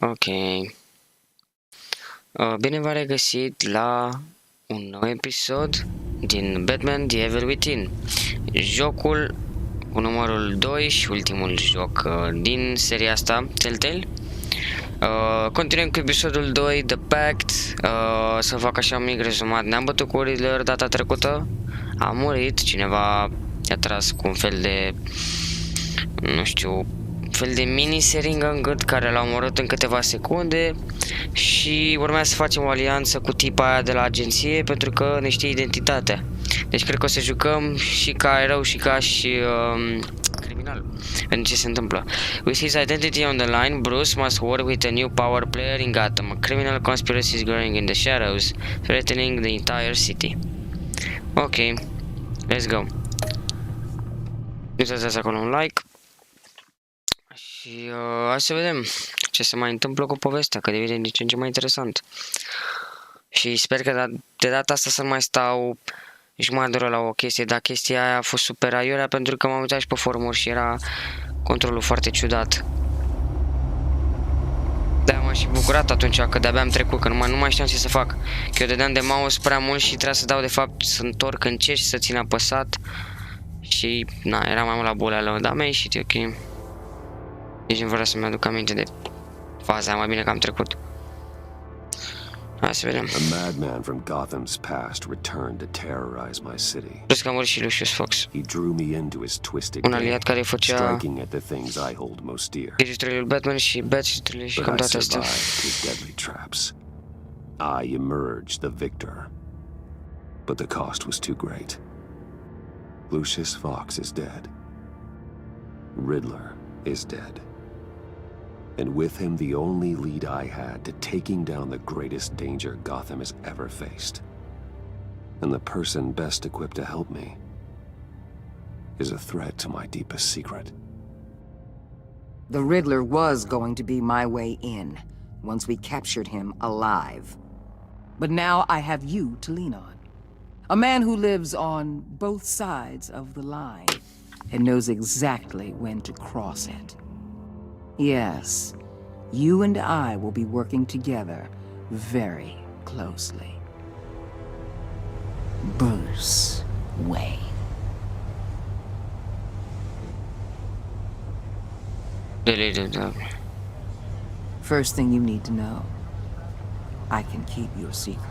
Ok. Bine v-am regăsit la un nou episod din Batman The Evil Within. Jocul cu numărul 2 și ultimul joc din seria asta, Telltale. Continuăm cu episodul 2, The Pact. Să fac așa un mic rezumat. Ne-am bătut cu Riddler data trecută. A murit, cineva i-a tras cu un fel de, nu știu, fel de mini seringă în gât care l-a omorât în câteva secunde. Și urmează să facem o alianță cu tipa aia de la agenție pentru că ne știe identitatea. Deci cred că o să jucăm și ca erou și ca și criminal. În ce se întâmplă. With his identity on the line, Bruce must work with a new power player in Gotham. A criminal conspiracy is growing in the shadows, threatening the entire city. Ok, let's go. Uitați acolo un like. Și hai să vedem ce se mai întâmplă cu povestea, că devine din ce în ce mai interesant. Și sper că de data asta să nu mai stau jumătate de oră la o chestie, dar chestia aia a fost super aiurea pentru că m-am uitat și pe forumuri și era controlul foarte ciudat. De-aia m-am și bucurat atunci că de-abia am trecut, că nu mai știam ce să fac. Că eu dădeam de mouse prea mult și trebuia să dau de fapt să întorc încet și să țin apăsat. Și na, era mai mult la bulea, dar mi-a ieșit, ok. Deci nu vreau să-mi aduc aminte de faza, mai bine că am trecut. Hai să vedem. A madman from Gotham's past returned to terrorize my city. Plus că a murit și Lucius Fox. He drew me into his twisted Un aliat care făcea striking at the things I hold most dear. registrele lui Batman și Batman și cam toate astea. But I survived his deadly traps. I emerged the victor. But the cost was too great. Lucius Fox is dead. Riddler is dead. And with him the only lead I had to taking down the greatest danger Gotham has ever faced. And the person best equipped to help me is a threat to my deepest secret. The Riddler was going to be my way in, once we captured him alive. But now I have you to lean on. A man who lives on both sides of the line and knows exactly when to cross it. Yes, you and I will be working together very closely. Bruce Wayne. First thing you need to know, I can keep your secret.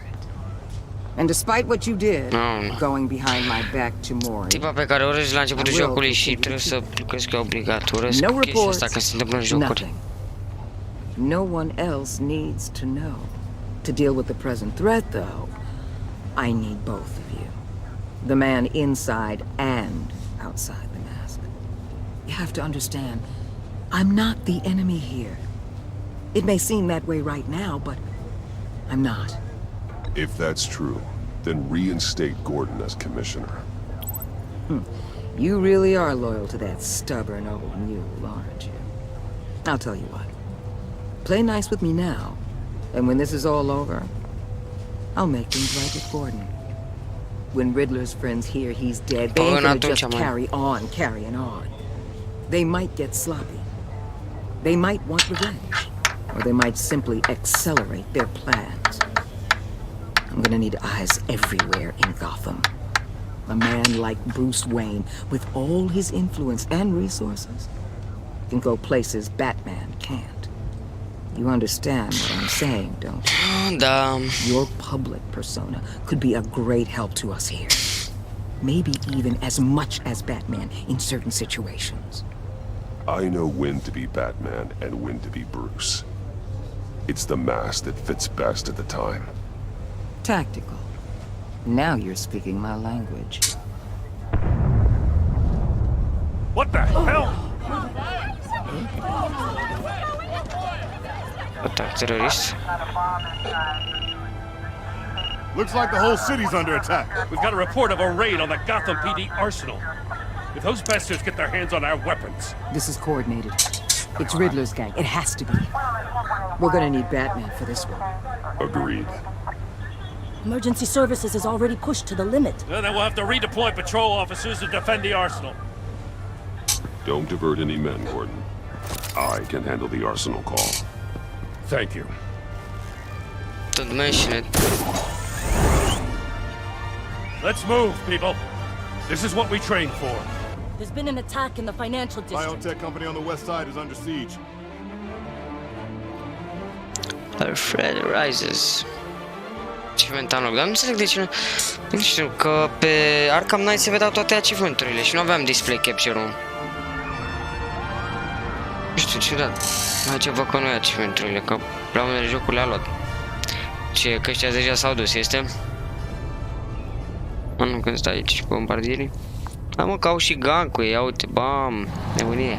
And despite what you did, going behind my back to Mori, tipa pe care o urăști la începutul jocului și trebuie să lucrezi ca obligat. Urăsc chestia asta când se întâmplă în jocuri. No one else needs to know. To deal with the present threat, though, I need both of you. The man inside and outside the mask. You have to understand, I'm not the enemy here. It may seem that way right now, but I'm not. If that's true, then reinstate Gordon as commissioner. You really are loyal to that stubborn old mule, aren't you? I'll tell you what. Play nice with me now, and when this is all over, I'll make things right with Gordon. When Riddler's friends hear he's dead, they ain't gonna just carry on carrying on. They might get sloppy. They might want revenge. Or they might simply accelerate their plans. I'm gonna need eyes everywhere in Gotham. A man like Bruce Wayne, with all his influence and resources, can go places Batman can't. You understand what I'm saying, don't you? Your public persona could be a great help to us here. Maybe even as much as Batman in certain situations. I know when to be Batman and when to be Bruce. It's the mask that fits best at the time. Tactical. Now you're speaking my language. What the hell? Attack terrorist. Looks like the whole city's under attack. We've got a report of a raid on the Gotham PD arsenal. If those bastards get their hands on our weapons... This is coordinated. It's Riddler's gang. It has to be. We're gonna need Batman for this one. Agreed. Emergency services is already pushed to the limit. Then we'll have to redeploy patrol officers to defend the arsenal. Don't divert any men, Gordon. I can handle the arsenal call. Thank you. Don't mention it. Let's move, people. This is what we trained for. There's been an attack in the financial district. Biotech company on the west side is under siege. Alfred Rises. Achievement unlock, dar nu înțeleg de ce nu știu, că pe Arkham Knight se vedeau toate achievement-urile și nu aveam display capture-ul. Nu știu, ciudat. Mai ce văd că nu e achievement-urile, că la unele jocuri le-a luat. Ce, că ăștia deja s-au dus, este? Nu, când stai aici, bombardierii. Da, mă, că au și gang cu ei, ia uite, bam, nebunie.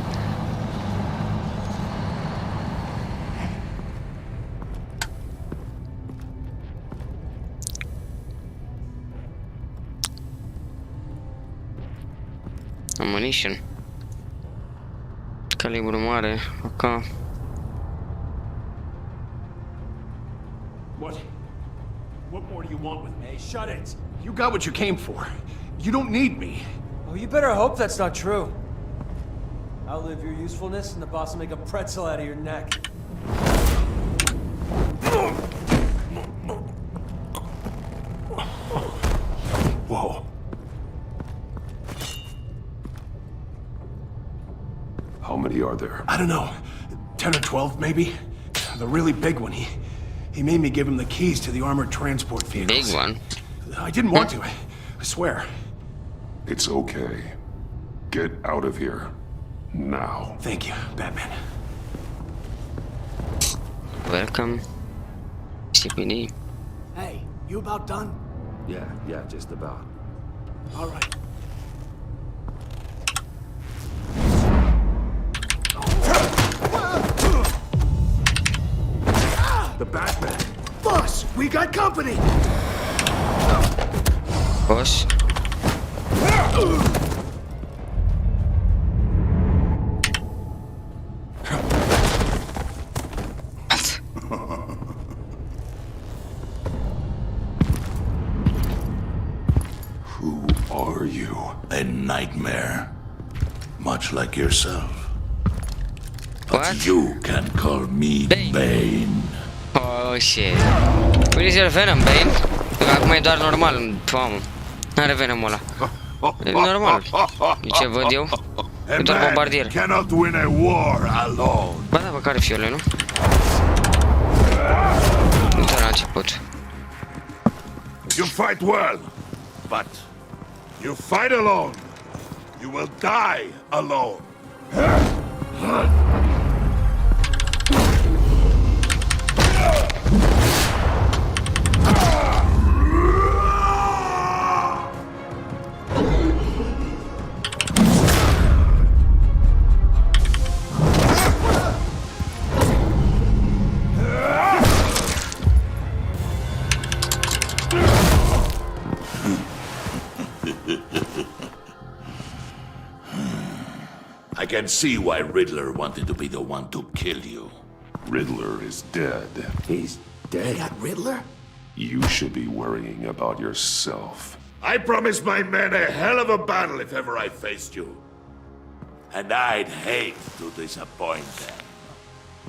Ammunition. Calibru mare, ok. What more do you want with me? Shut it! You got what you came for. You don't need me. Oh, you better hope that's not true. Outlive your usefulness and the boss will make a pretzel out of your neck. Whoa. How many are there? I don't know. 10 or 12, maybe? The really big one, he made me give him the keys to the armored transport vehicles. Big one. I didn't want to, I swear. It's okay. Get out of here. Now. Thank you, Batman. Welcome. CPD. Hey, you about done? Yeah, just about. All right. The Batman! Boss, we got company! Boss. Who are you? A nightmare. Much like yourself. But What? you can call me Bane. Bane. Oh shit. Păi zice Venom, Bane. Acum e doar normal, mamă. N-are Venom-ul ăla. E normal. De ce văd eu? E doar bombardier. Cannot win a war alone. Ba da, bă, care fiole, nu? Nu doar la început. You fight well, but you fight alone. You will die alone. I can see why Riddler wanted to be the one to kill you. Riddler is dead. He's dead. That Riddler? You should be worrying about yourself. I promised my men a hell of a battle if ever I faced you. And I'd hate to disappoint them.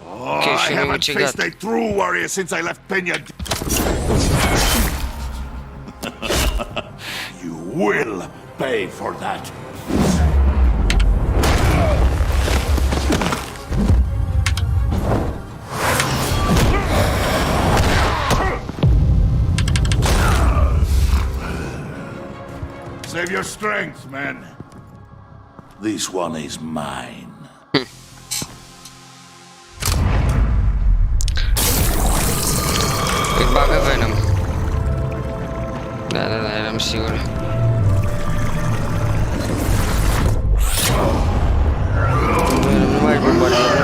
Oh, Okay, I show me haven't what you faced got. a true warrior since I left Peña. You will pay for that. Save your strength, men. This one is mine. Îi bagă Venom. Da, eram sigur. Nu mai bombardier.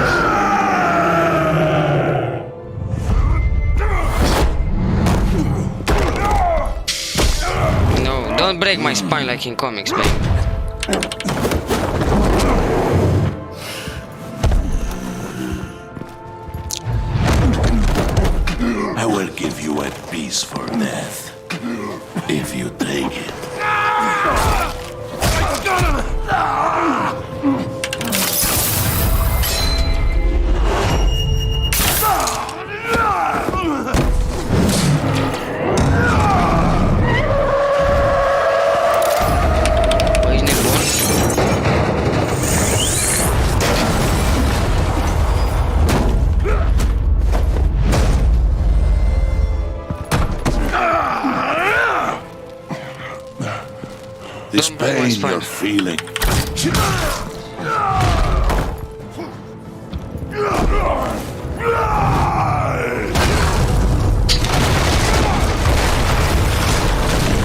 No, don't break my spine like in comics, babe. I will give you a piece for death, if you take it. This Don't break my pain spine. you're feeling.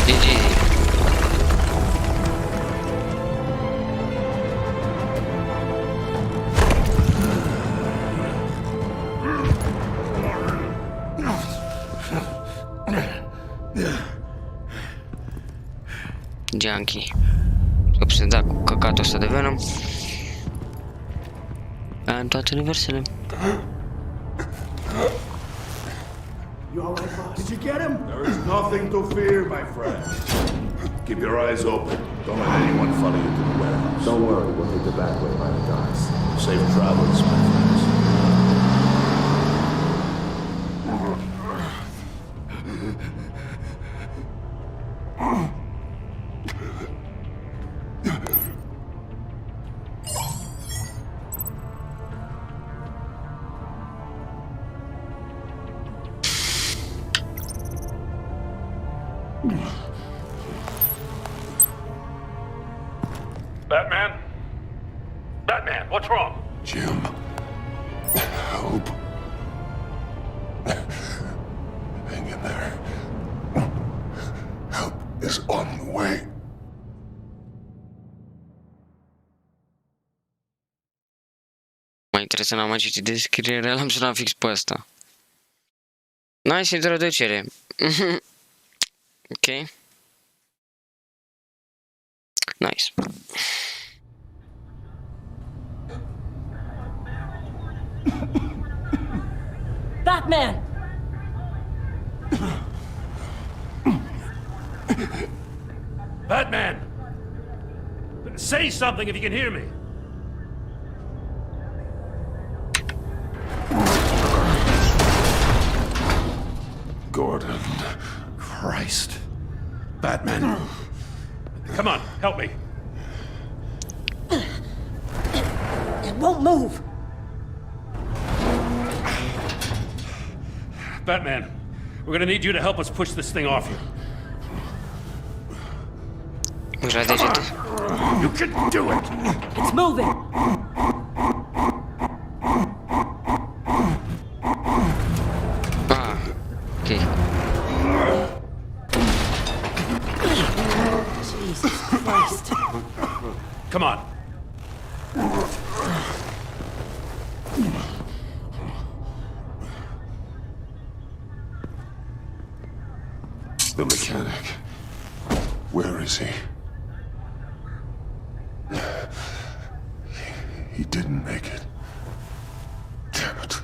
GG. Junkie. Obsedat cu căcatul ăsta de Venom. În toate universele. You all right, boss? Did you get him? There is nothing to fear, my friend. Keep your eyes open. Don't let anyone follow you to the warehouse. Don't worry, we'll take the back way by the docks. Safe travels, my friends. Batman? Batman, what's wrong? Jim. Hope. Hang in there. Help is on the way. Mai interesant, am citit descrierea, l-am sunat fix pe ăsta. Nice introducere. Ok. Nice. Batman! Batman! Say something if you can hear me. Gordon. Christ. Batman. Come on, help me. It won't move! Batman, we're gonna need you to help us push this thing off you. Ușa degete. You can do it! It's moving! Ah, ok. Jesus Christ. Come on. The mechanic. Where is he? He didn't make it. Damn it.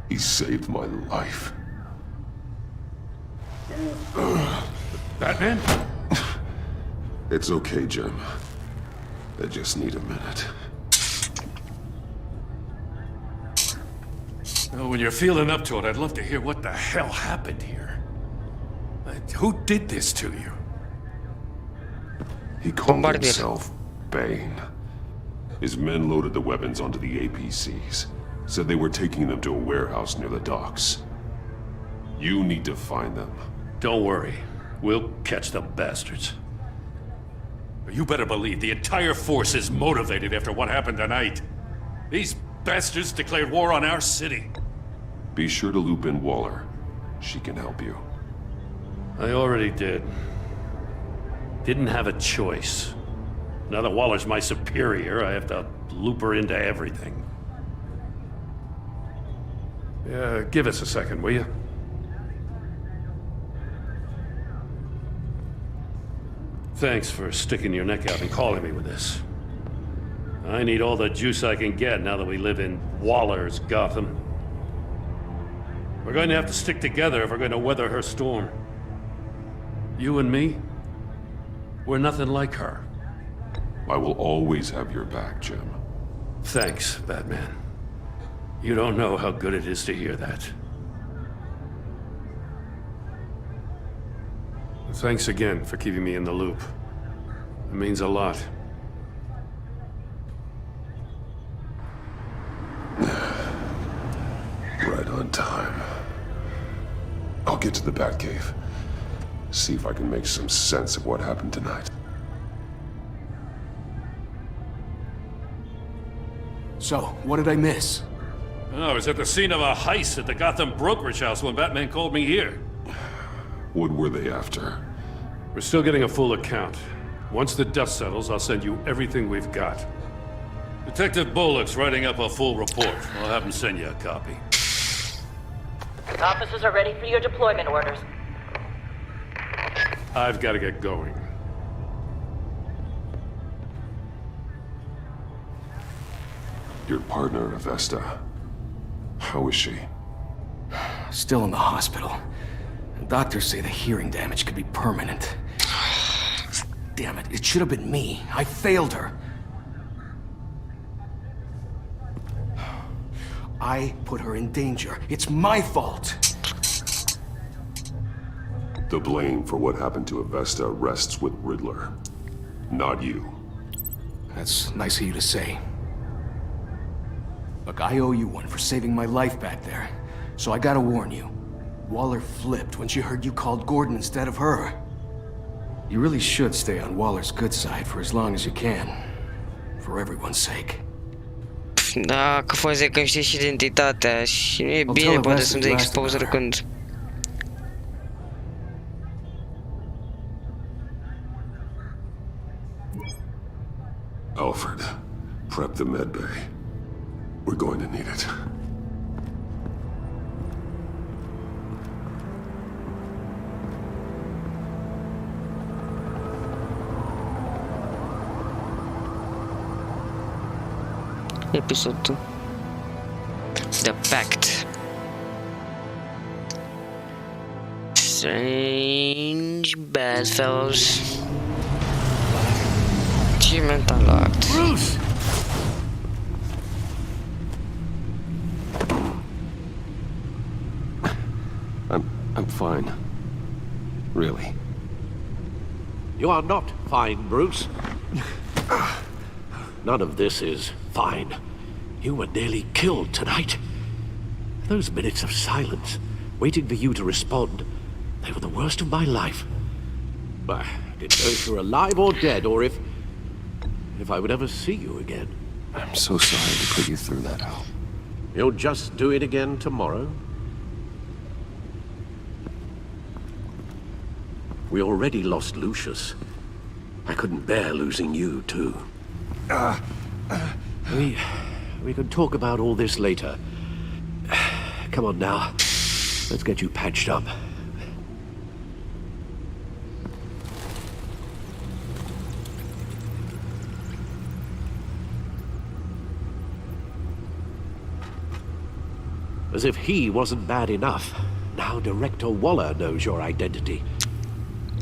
He saved my life. Batman? It's okay, Jim. I just need a minute. Well, when you're feeling up to it, I'd love to hear what the hell happened here. Who did this to you? He called Bombardier. himself Bane. His men loaded the weapons onto the APCs. Said they were taking them to a warehouse near the docks. You need to find them. Don't worry. We'll catch the bastards. You better believe the entire force is motivated after what happened tonight. These bastards declared war on our city. Be sure to loop in Waller. She can help you. I already did. Didn't have a choice. Now that Waller's my superior, I have to loop her into everything. Yeah, give us a second, will you? Thanks for sticking your neck out and calling me with this. I need all the juice I can get now that we live in Waller's Gotham. We're going to have to stick together if we're going to weather her storm. You and me, we're nothing like her. I will always have your back, Jim. Thanks, Batman. You don't know how good it is to hear that. Thanks again for keeping me in the loop. It means a lot. Right on time. I'll get to the Batcave. See if I can make some sense of what happened tonight. So, what did I miss? Oh, I was at the scene of a heist at the Gotham brokerage house when Batman called me here. What were they after? We're still getting a full account. Once the dust settles, I'll send you everything we've got. Detective Bullock's writing up a full report. I'll have him send you a copy. Officers are ready for your deployment orders. I've got to get going. Your partner, Avesta. How is she? Still in the hospital. Doctors say the hearing damage could be permanent. Damn it, it should have been me. I failed her. I put her in danger. It's my fault. The blame for what happened to Avesta rests with Riddler, not you. That's nice of you to say. Look, I owe you one for saving my life back there. So I gotta warn you. Waller flipped when she heard you called Gordon instead of her. You really should stay on Waller's good side for as long as you can. For everyone's sake. Da, că fost că știi și identitatea și nu e bine, poate să-mi dai exposure când... Alfred, prep the med bay. We're going to need it. Episode 2. The Pact. Strange bedfellows. Achievement unlocked. Bruce! I'm fine. Really. You are not fine, Bruce. None of this is fine. You were nearly killed tonight. Those minutes of silence, waiting for you to respond, they were the worst of my life. I didn't know if you were alive or dead, or if I would ever see you again. I'm so sorry to put you through that, Al. You'll just do it again tomorrow? We already lost Lucius. I couldn't bear losing you, too. We can talk about all this later. Come on now. Let's get you patched up. As if he wasn't bad enough. Now Director Waller knows your identity.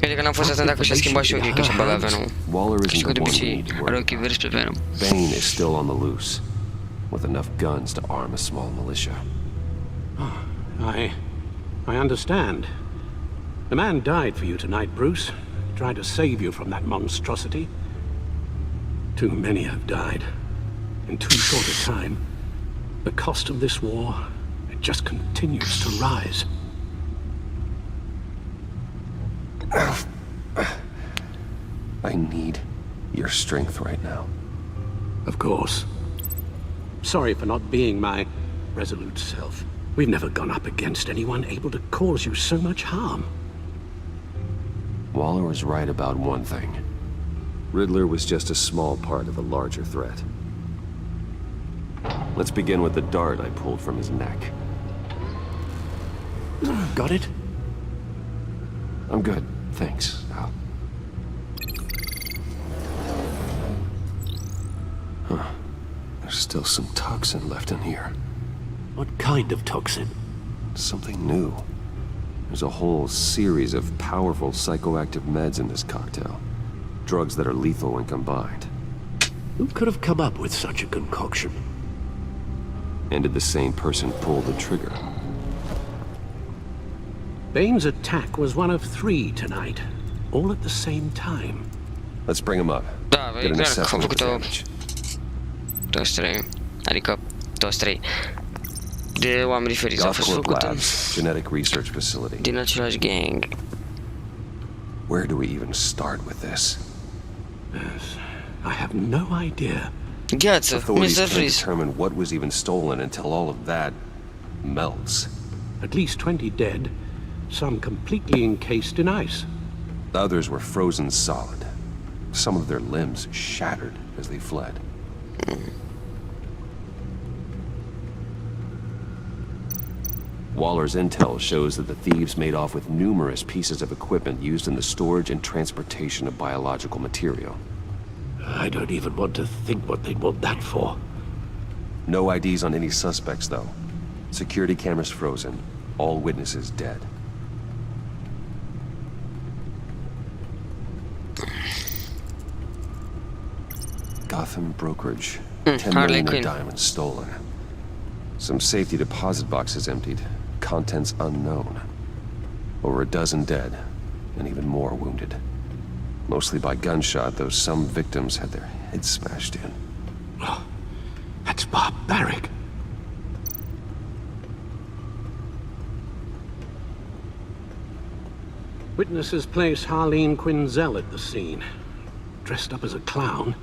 Cred că n-am fost atent dacă și-a schimbat și ochii când și băga Venom. Waller Și isn't că the de one we obicei need to are worry ochii verzi pe Venom. Bane is still on the loose, with enough guns to arm a small militia. I understand. The man died for you tonight, Bruce. Tried to save you from that monstrosity. Too many have died. In too short a time. The cost of this war, it just continues to rise. I need your strength right now. Of course. Sorry for not being my resolute self. We've never gone up against anyone able to cause you so much harm. Waller was right about one thing. Riddler was just a small part of a larger threat. Let's begin with the dart I pulled from his neck. Got it? I'm good, thanks, Al. Huh. There's still some toxin left in here. What kind of toxin? Something new. There's a whole series of powerful psychoactive meds in this cocktail. Drugs that are lethal when combined. Who could have come up with such a concoction? And did the same person pull the trigger? Bane's attack was one of 3 tonight, all at the same time. Let's bring him up. Da, Get e an clar că am assessment of făcut-o damage. toți 3. Adică toți 3. De oameni diferiți au fost Gulfport făcute Labs, genetic research facility. din același gang. Where do we even start with this? Yes, I have no idea. Gheață, Authorities Mr. can't Freeze. determine what was even stolen until all of that melts. At least 20 dead, some completely encased in ice. Others were frozen solid. Some of their limbs shattered as they fled. Waller's intel shows that the thieves made off with numerous pieces of equipment used in the storage and transportation of biological material. I don't even want to think what they'd want that for. No IDs on any suspects, though. Security cameras frozen. All witnesses dead. Gotham brokerage. 10 Harley million Quinn. in diamonds stolen. Some safety deposit boxes emptied. Contents unknown. Over a dozen dead, and even more wounded. Mostly by gunshot, though some victims had their heads smashed in. Oh, that's barbaric. Witnesses place Harleen Quinzel at the scene, dressed up as a clown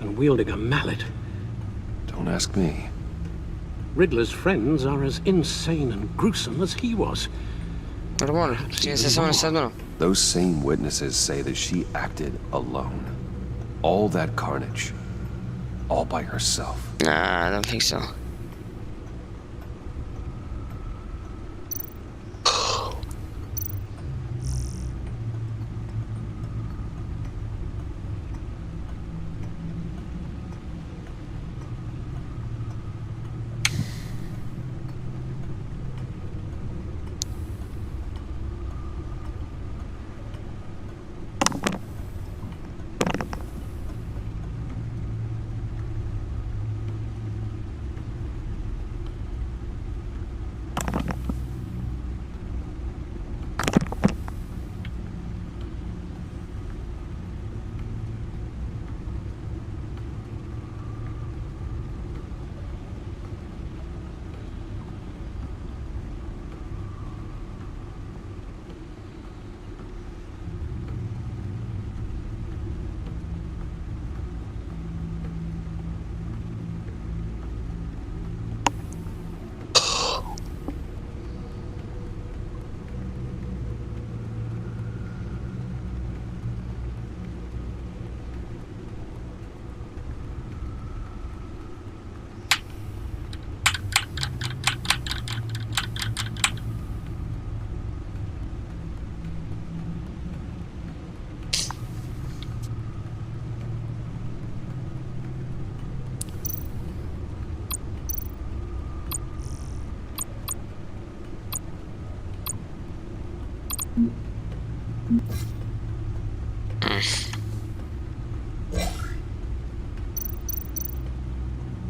and wielding a mallet. Don't ask me. Riddler's friends are as insane and gruesome as he was. Normal, cine se seamănă să adună. Those same witnesses say that she acted alone. All that carnage. All by herself. Nah, I don't think so.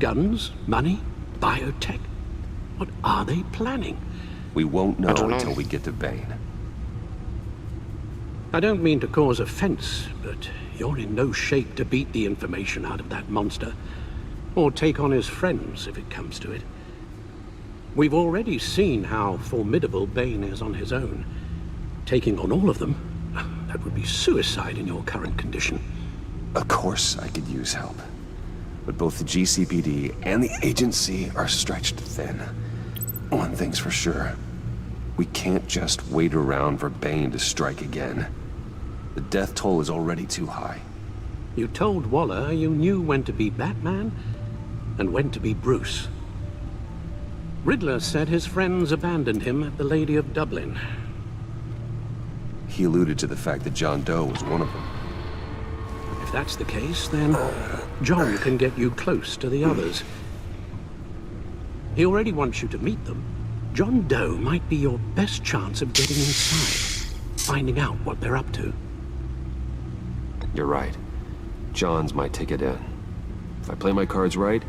Guns, money, biotech. What are they planning? We won't know don't know. until we get to Bane. I don't mean to cause offense, but you're in no shape to beat the information out of that monster, or take on his friends if it comes to it. We've already seen how formidable Bane is on his own. Taking on all of them, that would be suicide in your current condition. Of course I could use help. But both the GCPD and the agency are stretched thin. One thing's for sure. We can't just wait around for Bane to strike again. The death toll is already too high. You told Waller you knew when to be Batman and when to be Bruce. Riddler said his friends abandoned him at the Lady of Dublin. He alluded to the fact that John Doe was one of them. If that's the case, then John can get you close to the others. He already wants you to meet them. John Doe might be your best chance of getting inside, finding out what they're up to. You're right. John's my ticket in. If I play my cards right,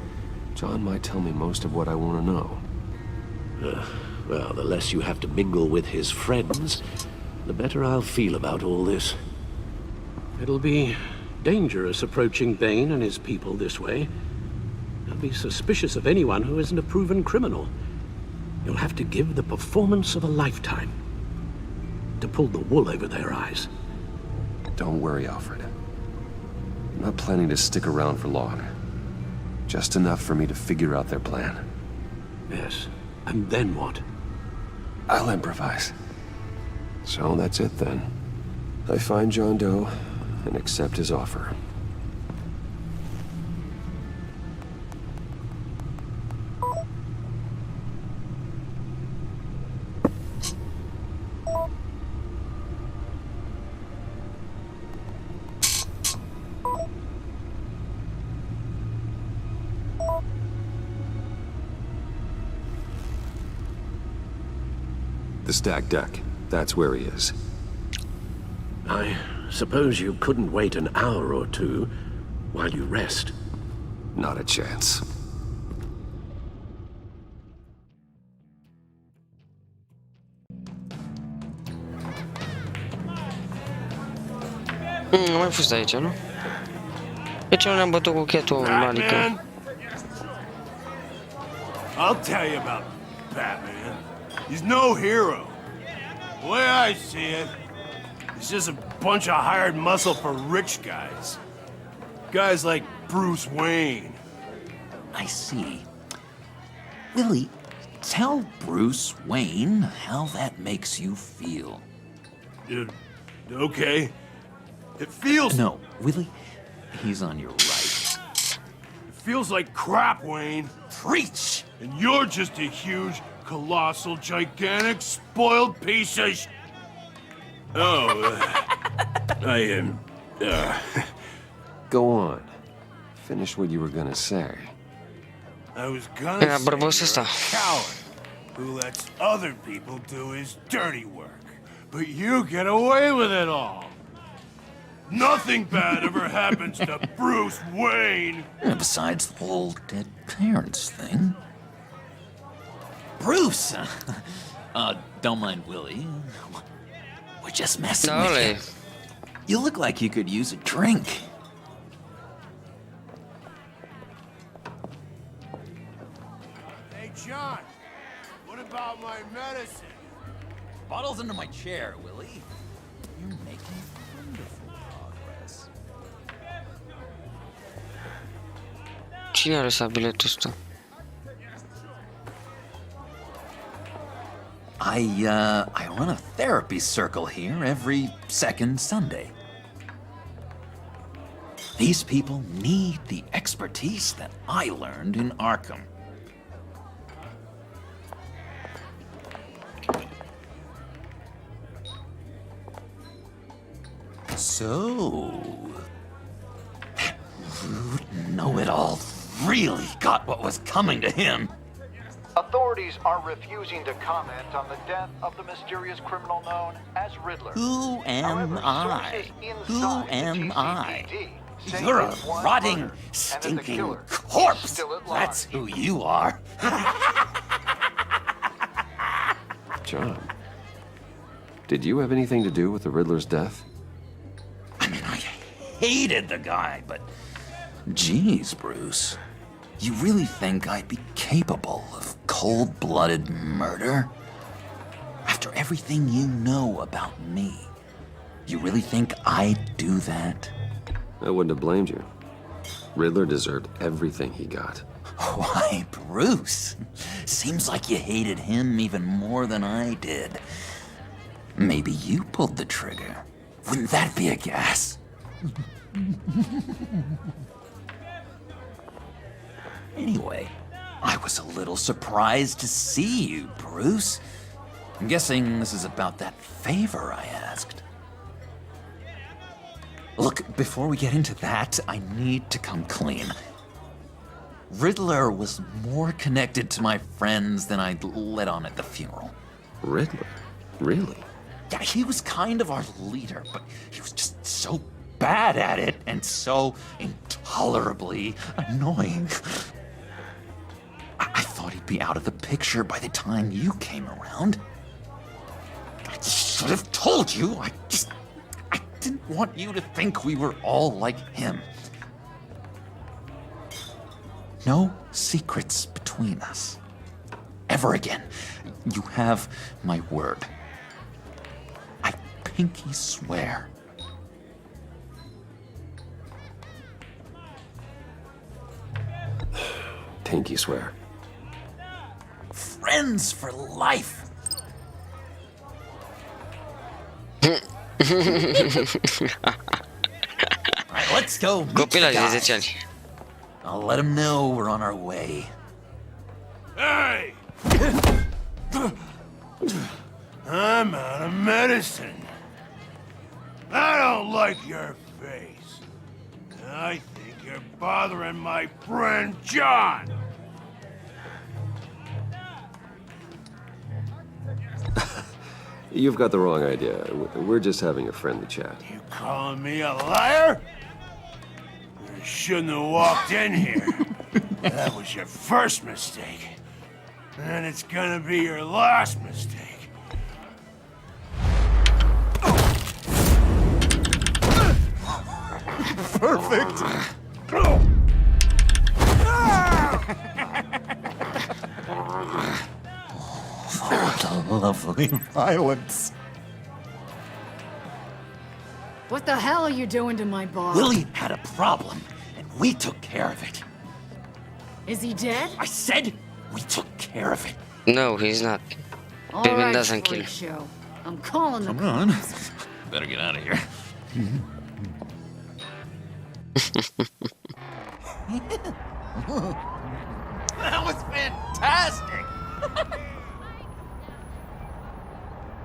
John might tell me most of what I want to know. Well, the less you have to mingle with his friends, the better I'll feel about all this. It'll be dangerous approaching Bane and his people this way. They'll be suspicious of anyone who isn't a proven criminal. You'll have to give the performance of a lifetime to pull the wool over their eyes. Don't worry, Alfred. I'm not planning to stick around for long. Just enough for me to figure out their plan. Yes. And then what? I'll improvise. So that's it then. I find John Doe and accept his offer. The stacked deck. That's where he is. I suppose you couldn't wait an hour or two while you rest. Not a chance. Nu mai fost aici, nu? De ce nu ne-am bătut cu chetul, adică? Batman? I'll tell you about Batman. He's no hero. The way I see it, he's just a bunch of hired muscle for rich guys. Guys like Bruce Wayne. I see. Willie, tell Bruce Wayne how that makes you feel. Okay. It feels... No, Willie, he's on your right. It feels like crap, Wayne. Preach! And you're just a huge, colossal, gigantic, spoiled piece of I am... Go on. Finish what you were gonna say. I was gonna Yeah, but what's say this you're a coward who lets other people do his dirty work. But you get away with it all. Nothing bad ever happens to Bruce Wayne. Besides the whole dead parents thing. Bruce! Don't mind Willie. We're just messing with you. You look like you could use a drink. Hey, John, what about my medicine? Bottles under my chair, Willie. You're making wonderful progress. Cine a lăsat biletul ăsta? I run a therapy circle here every second Sunday. These people need the expertise that I learned in Arkham. So, that rude know-it-all really got what was coming to him. Authorities are refusing to comment on the death of the mysterious criminal known as Riddler. Who am I? Who am I? You're a rotting, stinking corpse! That's who you are. John, did you have anything to do with the Riddler's death? I mean, I hated the guy, but... Geez, Bruce. You really think I'd be capable of cold-blooded murder? After everything you know about me, you really think I'd do that? I wouldn't have blamed you. Riddler deserved everything he got. Why, Bruce? Seems like you hated him even more than I did. Maybe you pulled the trigger. Wouldn't that be a guess? Anyway, I was a little surprised to see you, Bruce. I'm guessing this is about that favor I asked. Look, before we get into that, I need to come clean. Riddler was more connected to my friends than I'd let on at the funeral. Riddler? Really? Yeah, he was kind of our leader, but he was just so bad at it and so intolerably annoying. I thought he'd be out of the picture by the time you came around. I should have told you. I didn't want you to think we were all like him. No secrets between us. Ever again. You have my word. I pinky swear. Pinky swear. Friends for life. Alright, let's go. meet the Copilul de guys. 10 ani. I'll let them know we're on our way. Hey! I'm out of medicine. I don't like your face. I think you're bothering my friend John. You've got the wrong idea. We're just having a friendly chat. You calling me a liar? You shouldn't have walked in here. That was your first mistake. And it's gonna be your last mistake. Perfect. Lovely violence. What the hell are you doing to my bar? Willie had a problem, and we took care of it. Is he dead? I said we took care of it. No, he's not. All Batman right, doesn't kill. freak show. I'm calling the Come on. Better get out of here. That was fantastic!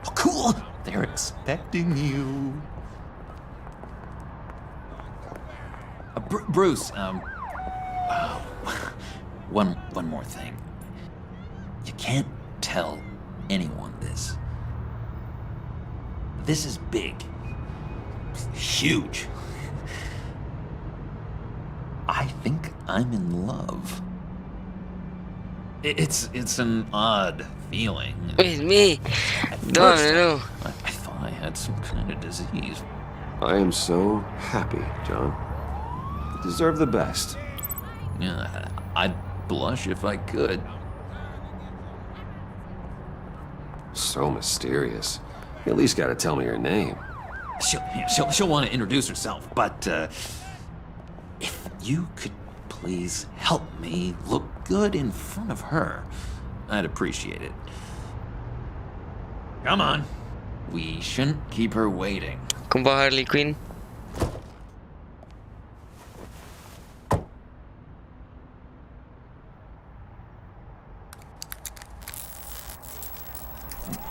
Oh, cool! They're expecting you. Bruce, one more thing. You can't tell anyone this. This is big. Huge. I think I'm in love. It's an odd feeling. With me? Doamne, nu. I thought I had some kind of disease. I am so happy, John. You deserve the best. Yeah, I'd blush if I could. So mysterious. You at least gotta tell me your name. She'll want to introduce herself, but if you could please help me look good in front of her, I'd appreciate it. Come on. We shouldn't keep her waiting. Cum va Harley Quinn?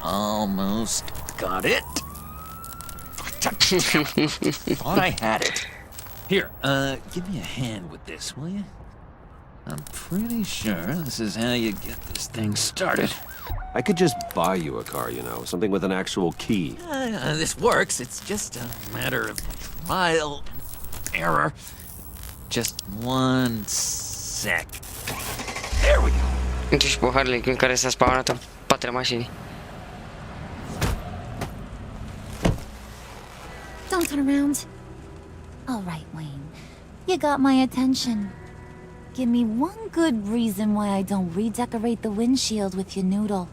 Almost got it. Thought I had it. Here, give me a hand with this, will you? I'm pretty sure this is how you get this thing started. I could just buy you a car, you know, something with an actual key. This works. It's just a matter of trial and error. Just one sec. There we go. Uite și pe Harley Quinn care s-a spawnat în spatele mașinii. Don't turn around. All right, Wayne. You got my attention. Give me one good reason why I don't redecorate the windshield with your noodle.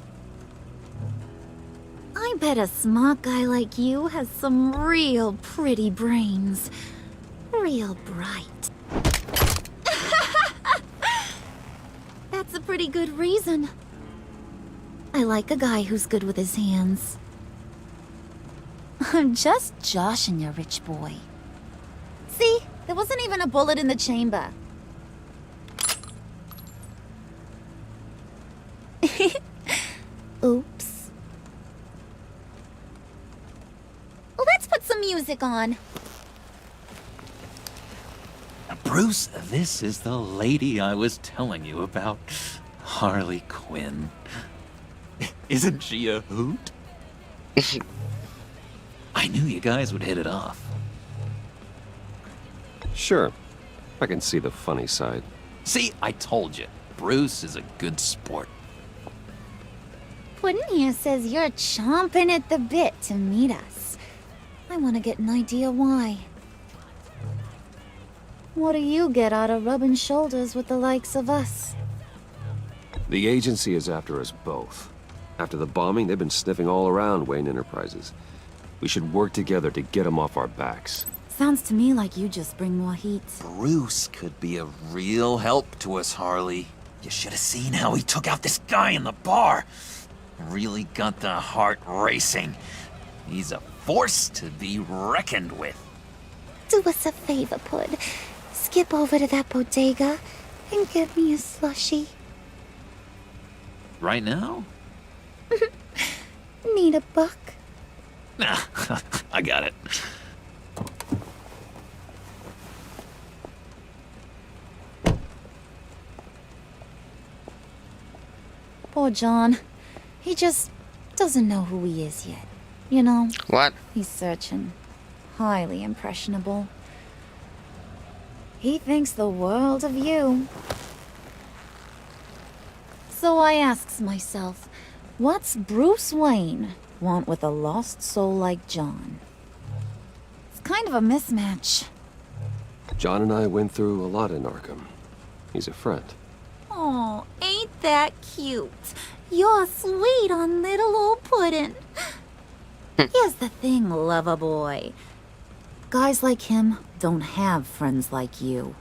I bet a smart guy like you has some real pretty brains. Real bright. That's a pretty good reason. I like a guy who's good with his hands. I'm just joshing you, rich boy. See? There wasn't even a bullet in the chamber. Oops. Well, let's put some music on. Bruce, this is the lady I was telling you about. Harley Quinn. Isn't she a hoot? I knew you guys would hit it off. Sure. I can see the funny side. See, I told you. Bruce is a good sport. Puddin' here says you're chomping at the bit to meet us. I want to get an idea why. What do you get out of rubbing shoulders with the likes of us? The agency is after us both. After the bombing, they've been sniffing all around Wayne Enterprises. We should work together to get them off our backs. Sounds to me like you just bring more heat. Bruce could be a real help to us, Harley. You should have seen how he took out this guy in the bar. Really got the heart racing. He's a force to be reckoned with. Do us a favor, Pud. Skip over to that bodega and get me a slushie. Right now? Need a buck? Nah, I got it. Poor John. He just doesn't know who he is yet. You know? What? He's searching. Highly impressionable. He thinks the world of you. So I asks myself, what's Bruce Wayne want with a lost soul like John? It's kind of a mismatch. John and I went through a lot in Arkham. He's a friend. Oh, ain't that cute? You're sweet on little old puddin'. Here's the thing, lover boy. Guys like him don't have friends like you.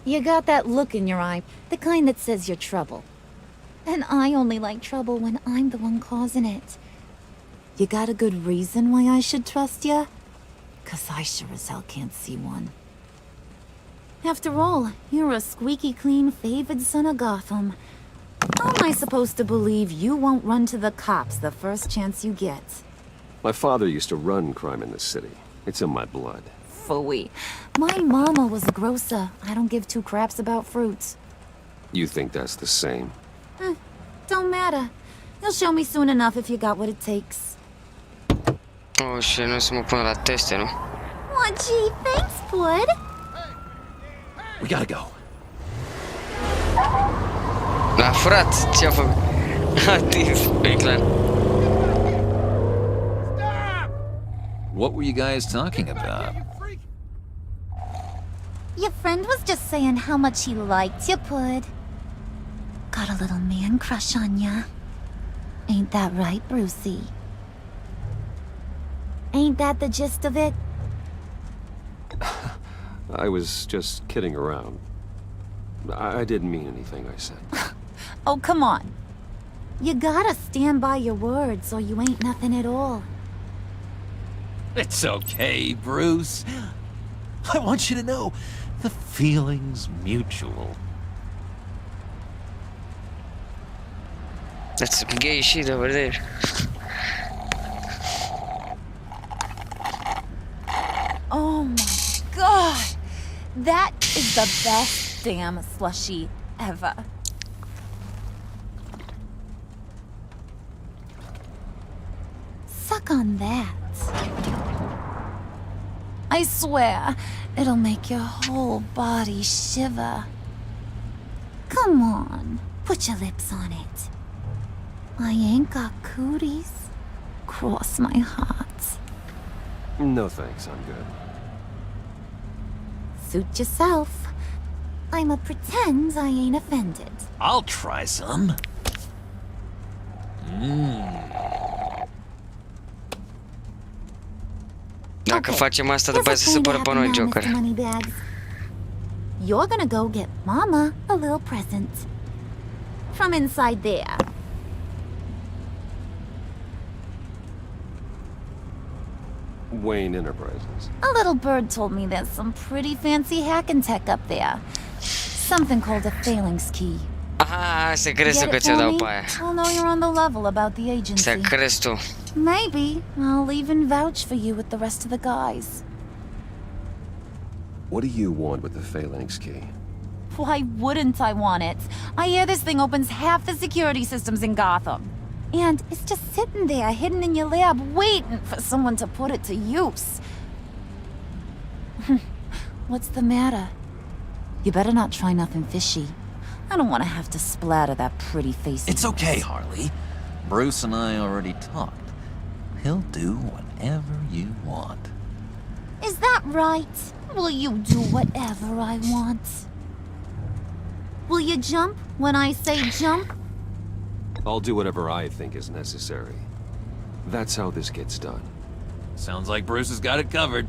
You got that look in your eye, the kind that says you're trouble. And I only like trouble when I'm the one causing it. You got a good reason why I should trust you? 'Cause I sure as hell can't see one. After all, you're a squeaky clean favored son of Gotham. How am I supposed to believe you won't run to the cops the first chance you get? My father used to run crime in this city. It's in my blood. Phooey. My mama was a grocer. I don't give two craps about fruits. You think that's the same? Don't matter. You'll show me soon enough if you got what it takes. Oh, și nu să mă pun la teste, nu? Oh, gee, thanks, Bud. We gotta go. La frat, ce-a făcut? Atins pe clan. What were you guys talking about? Your friend was just saying how much he liked you, Bud. Got a little man crush on ya. Ain't that right, Brucey? Ain't that the gist of it? I was just kidding around. I didn't mean anything I said. Oh, come on. You gotta stand by your words or you ain't nothing at all. It's okay, Bruce. I want you to know the feeling's mutual. That's some gay shit over there. Oh my god! That is the best damn slushie ever. Suck on that. I swear, it'll make your whole body shiver. Come on, put your lips on it. I ain't got cooties. Cross my heart. No thanks, I'm good. Suit yourself. I'ma pretend I ain't offended. I'll try some. Dacă facem asta, după să se supără pe noi, Joker. You're gonna go get Mama a little present. From inside there. Wayne Enterprises. A little bird told me there's some pretty fancy hacking tech up there. Something called a phalanx key. Aha, să crezi Get că it ți-o for dau me? pe aia. I'll know you're on the level about the agency. Să crezi tu. Maybe I'll even vouch for you with the rest of the guys. What do you want with the phalanx key? Why wouldn't I want it? I hear this thing opens half the security systems in Gotham. And it's just sitting there, hidden in your lab, waiting for someone to put it to use. What's the matter? You better not try nothing fishy. I don't want to have to splatter that pretty face. It's okay, Harley. Bruce and I already talked. He'll do whatever you want. Is that right? Will you do whatever I want? Will you jump when I say jump? I'll do whatever I think is necessary. That's how this gets done. Sounds like Bruce has got it covered.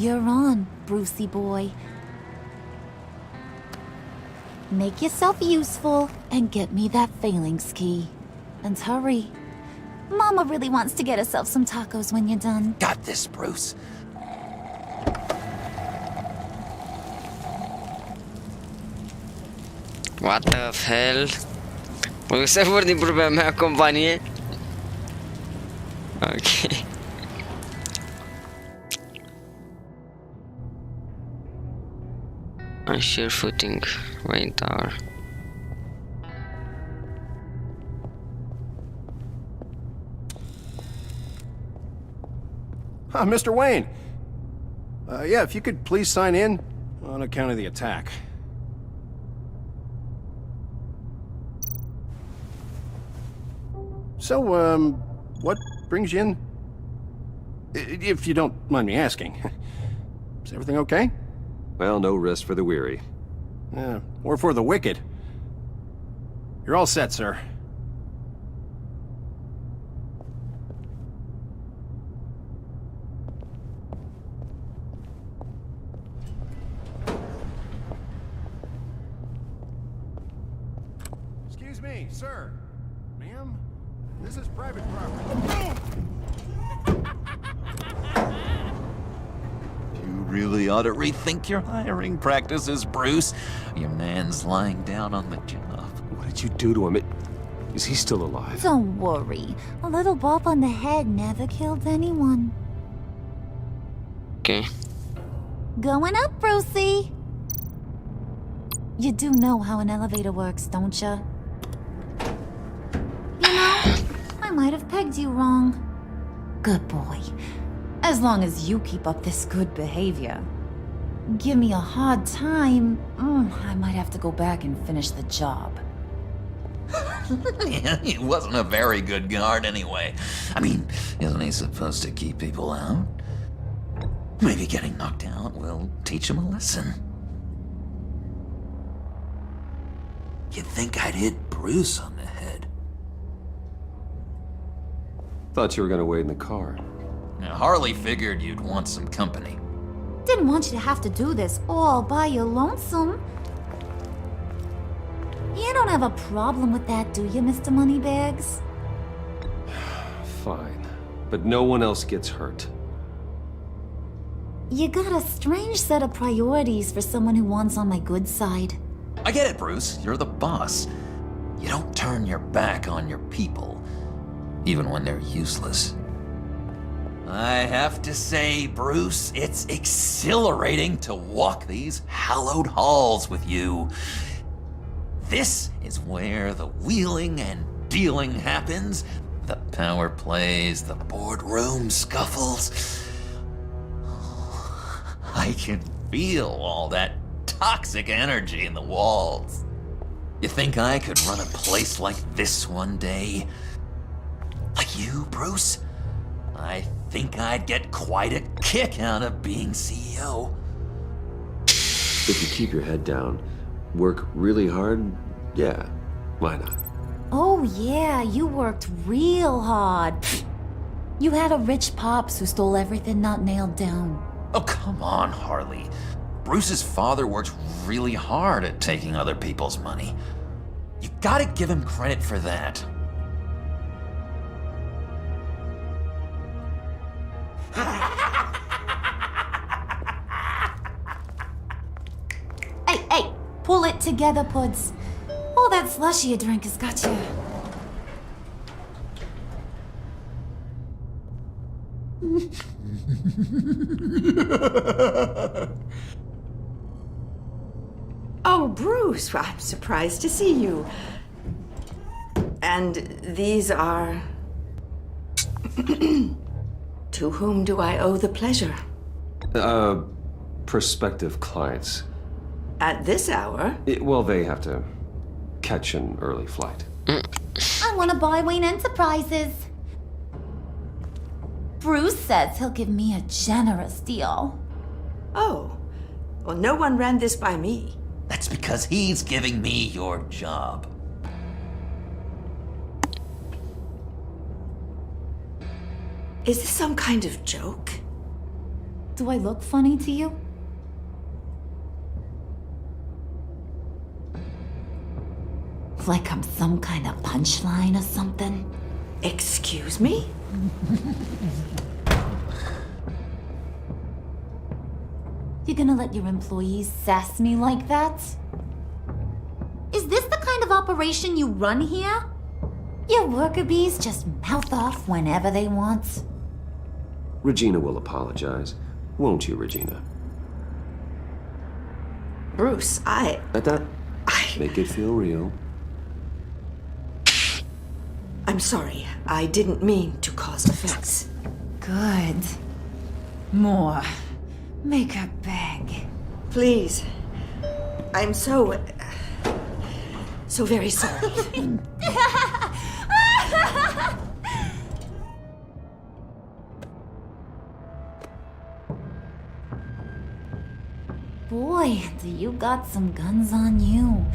You're on, Brucey boy. Make yourself useful and get me that phalanx key. And hurry. Mama really wants to get herself some tacos when you're done. Got this, Bruce. What the hell? Mă să vor din propria mea companie? Ok. Unsure footing, Wayne Tower. Mr. Wayne. Yeah, if you could please sign in on account of the attack. So, what brings you in? If you don't mind me asking. Is everything okay? Well, no rest for the weary. Or for the wicked. You're all set, sir. Excuse me, sir. Ma'am? This is private property. You really ought to rethink your hiring practices, Bruce. Your man's lying down on the job. What did you do to him? Is he still alive? Don't worry. A little bump on the head never killed anyone. Okay. Going up, Brucey. You do know how an elevator works, don't you? You know, I might have pegged you wrong. Good boy. As long as you keep up this good behavior. Give me a hard time, I might have to go back and finish the job. He wasn't a very good guard anyway. I mean, isn't he supposed to keep people out? Maybe getting knocked out will teach him a lesson. You'd think I'd hit Bruce on the head. Thought you were gonna wait in the car. Now, Harley figured you'd want some company. Didn't want you to have to do this all by your lonesome. You don't have a problem with that, do you, Mr. Moneybags? Fine. But no one else gets hurt. You got a strange set of priorities for someone who wants on my good side. I get it, Bruce. You're the boss. You don't turn your back on your people, even when they're useless. I have to say, Bruce, it's exhilarating to walk these hallowed halls with you. This is where the wheeling and dealing happens, the power plays, the boardroom scuffles. I can feel all that toxic energy in the walls. You think I could run a place like this one day? Like you, Bruce? I think I'd get quite a kick out of being CEO. If you keep your head down, work really hard, yeah, why not? Oh yeah, you worked real hard. You had a rich pops who stole everything not nailed down. Oh, come on, Harley. Bruce's father worked really hard at taking other people's money. You gotta give him credit for that. Hey, pull it together, Puds. All that slushy you drink has got you. Oh, Bruce, I'm surprised to see you. And these are... To whom do I owe the pleasure? Prospective clients. At this hour? Well, they have to catch an early flight. I want to buy Wayne Enterprises. Bruce says he'll give me a generous deal. Oh, well, no one ran this by me. That's because he's giving me your job. Is this some kind of joke? Do I look funny to you? Like I'm some kind of punchline or something? Excuse me? You gonna let your employees sass me like that? Is this the kind of operation you run here? Your worker bees just mouth off whenever they want. Regina will apologize. Won't you, Regina? Bruce, That. Make it feel real. I'm sorry. I didn't mean to cause offense. Good. More. Make her beg. Please. I'm so very sorry. Boy, do you got some guns on you.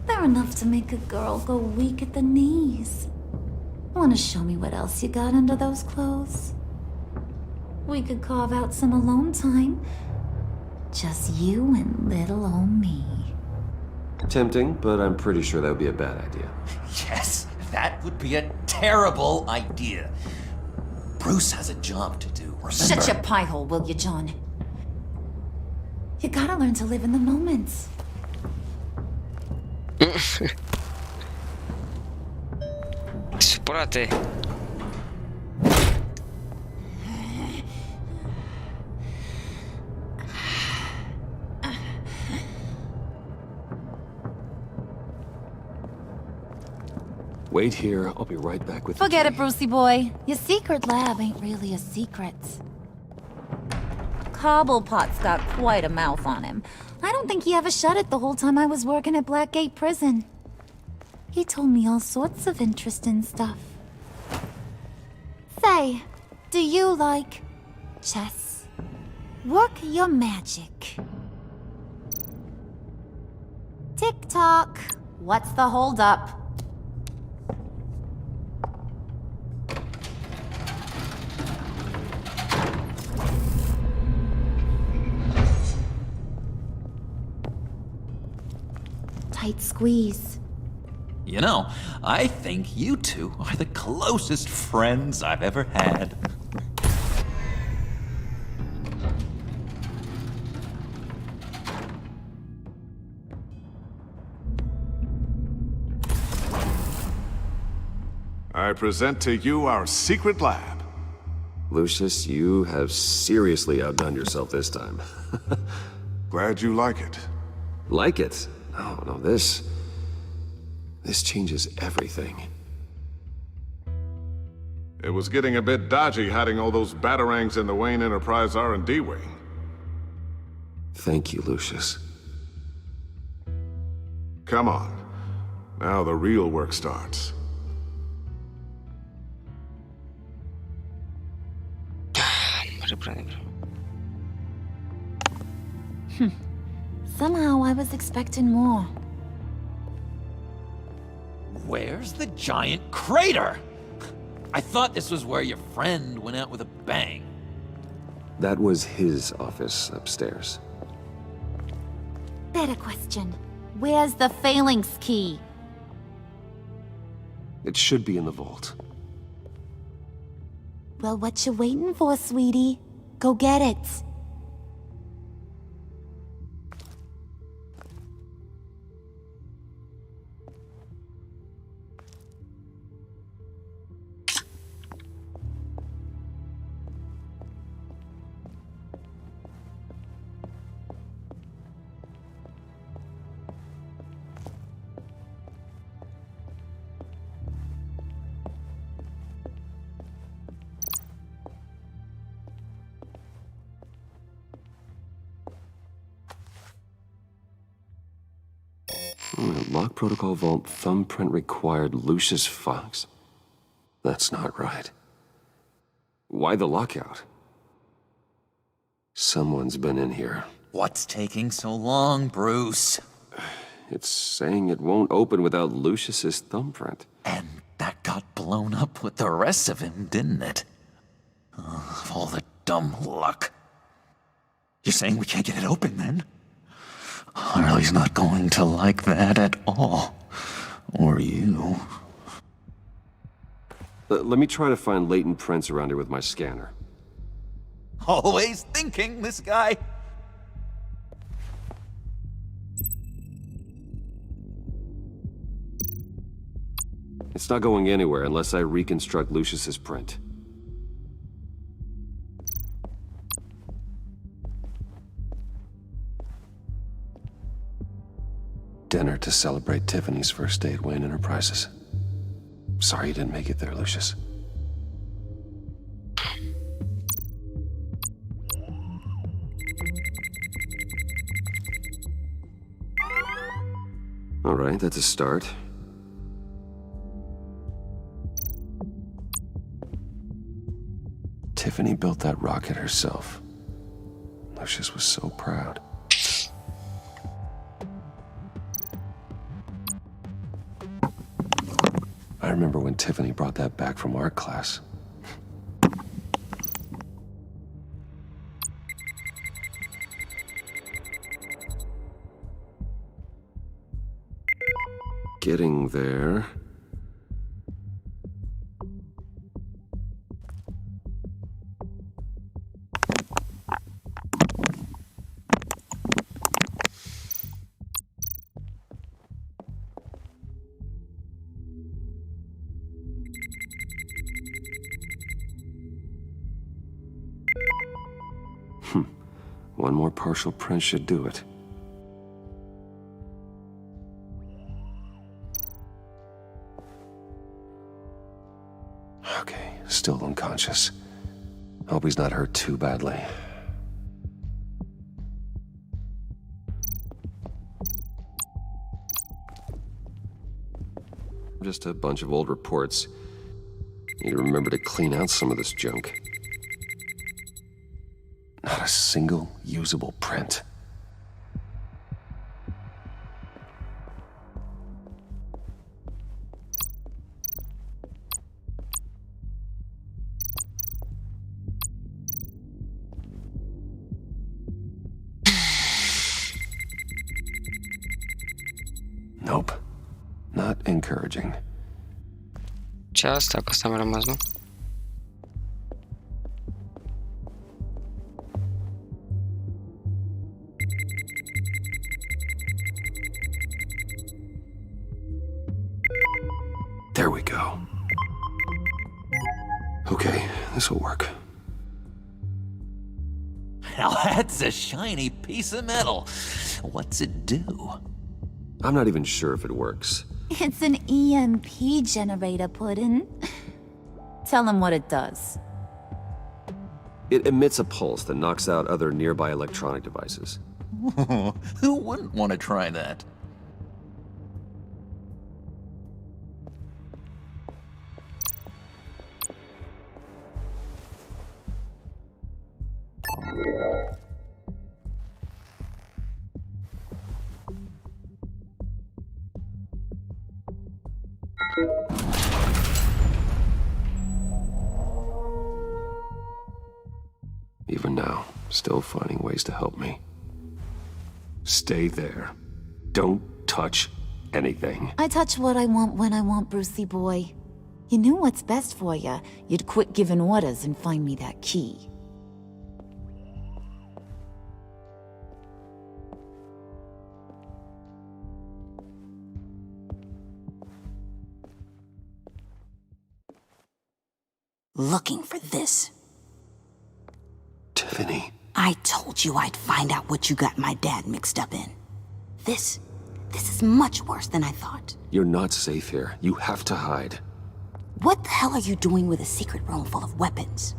They're enough to make a girl go weak at the knees. Wanna show me what else you got under those clothes? We could carve out some alone time. Just you and little old me. Tempting, but I'm pretty sure that would be a bad idea. Yes, that would be a terrible idea. Bruce has a job to do, remember? Shut your pie hole, will you, John? You gotta learn to live in the moment. Supărate. Wait here. I'll be right back with Forget the it, key. Brucey boy. Your secret lab ain't really a secret. Cobblepot's got quite a mouth on him. I don't think he ever shut it the whole time I was working at Blackgate Prison. He told me all sorts of interesting stuff. Say, do you like chess? Work your magic. Tick-tock. What's the holdup? Tight squeeze. You know, I think you two are the closest friends I've ever had. I present to you our secret lab. Lucius, you have seriously outdone yourself this time. Glad you like it. Like it? Oh, no, this changes everything. It was getting a bit dodgy hiding all those batarangs in the Wayne Enterprise R&D wing. Thank you, Lucius. Come on. Now the real work starts. Somehow I was expecting more. Where's the giant crater? I thought this was where your friend went out with a bang. That was his office upstairs. Better question. Where's the phalanx key? It should be in the vault. Well, what you waiting for, sweetie? Go get it. Lock protocol vault thumbprint required Lucius Fox. That's not right. Why the lockout? Someone's been in here. What's taking so long, Bruce? It's saying it won't open without Lucius's thumbprint. And That got blown up with the rest of him, didn't it? All the dumb luck. You're saying we can't get it open, then? Harley's not going to like that at all. Or you. Let me try to find latent prints around here with my scanner. Always thinking, this guy. It's not going anywhere unless I reconstruct Lucius's print. Dinner to celebrate Tiffany's first day at Wayne Enterprises. Sorry you didn't make it there, Lucius. All right, that's a start. Tiffany built that rocket herself. Lucius was so proud. I remember when Tiffany brought that back from art class. Getting there. One more partial print should do it. Okay, still unconscious. Hope he's not hurt too badly. Just a bunch of old reports. Need to remember to clean out some of this junk. Not a single usable print. Nope. Not encouraging. Ce asta? Că asta mi-a rămas, nu? There we go. Okay, this'll work. Now that's a shiny piece of metal. What's it do? I'm not even sure if it works. It's an EMP generator, Puddin'. Tell him what it does. It emits a pulse that knocks out other nearby electronic devices. Who wouldn't want to try that? Even now, still finding ways to help me. Stay there. Don't touch anything. I touch what I want when I want, Brucey boy. You knew what's best for you. You'd quit giving orders and find me that key. Looking for this. Tiffany. I told you I'd find out what you got my dad mixed up in. This is much worse than I thought. You're not safe here. You have to hide. What the hell are you doing with a secret room full of weapons?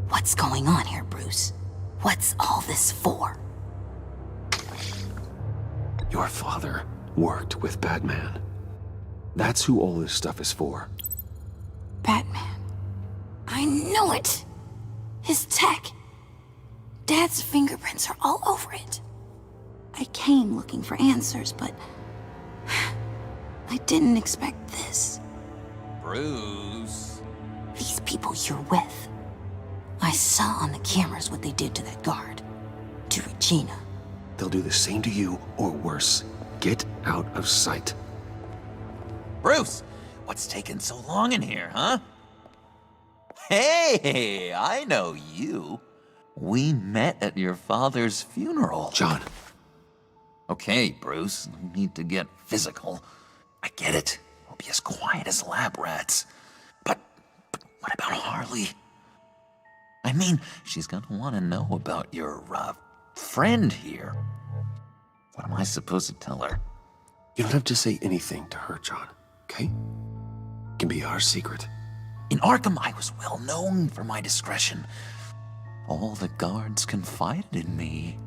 What's going on here, Bruce? What's all this for? Your father worked with Batman. That's who all this stuff is for. Batman. I knew it! His tech. Dad's fingerprints are all over it. I came looking for answers, but I didn't expect this. Bruce. These people you're with. I saw on the cameras what they did to that guard. To Regina. They'll do the same to you, or worse. Get out of sight. Bruce, what's taking so long in here, huh? Hey, I know you. We met at your father's funeral. John. Okay, Bruce, no need to get physical. I get it. We'll be as quiet as lab rats. But what about Harley? I mean, she's gonna want to know about your, friend here. What am I supposed to tell her? You don't have to say anything to her, John, okay? It can be our secret. In Arkham, I was well known for my discretion. All the guards confided in me.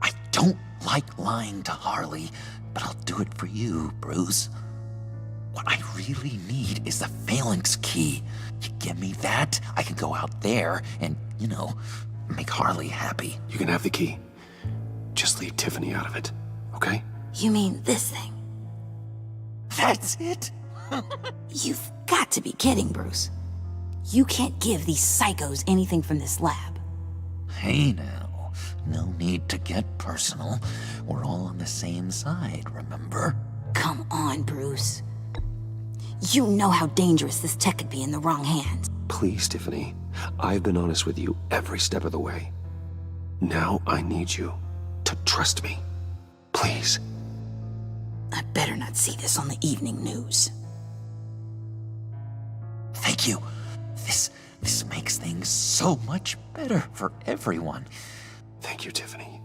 I don't like lying to Harley, but I'll do it for you, Bruce. What I really need is the phalanx key. You give me that, I can go out there and, make Harley happy. You can have the key. Just leave Tiffany out of it, okay? You mean this thing? That's it? You've got to be kidding, Bruce. You can't give these psychos anything from this lab. Hey now, no need to get personal. We're all on the same side, remember? Come on, Bruce. You know how dangerous this tech could be in the wrong hands. Please, Tiffany. I've been honest with you every step of the way. Now I need you to trust me. Please. I better not see this on the evening news. Thank you. This makes things so much better for everyone. Thank you, Tiffany.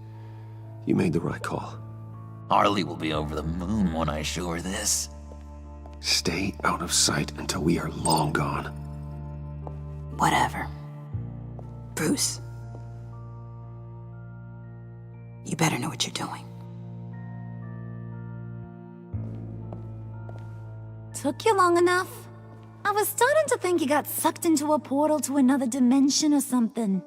You made the right call. Harley will be over the moon when I show her this. Stay out of sight until we are long gone. Whatever. Bruce. You better know what you're doing. Took you long enough? I was starting to think you got sucked into a portal to another dimension or something.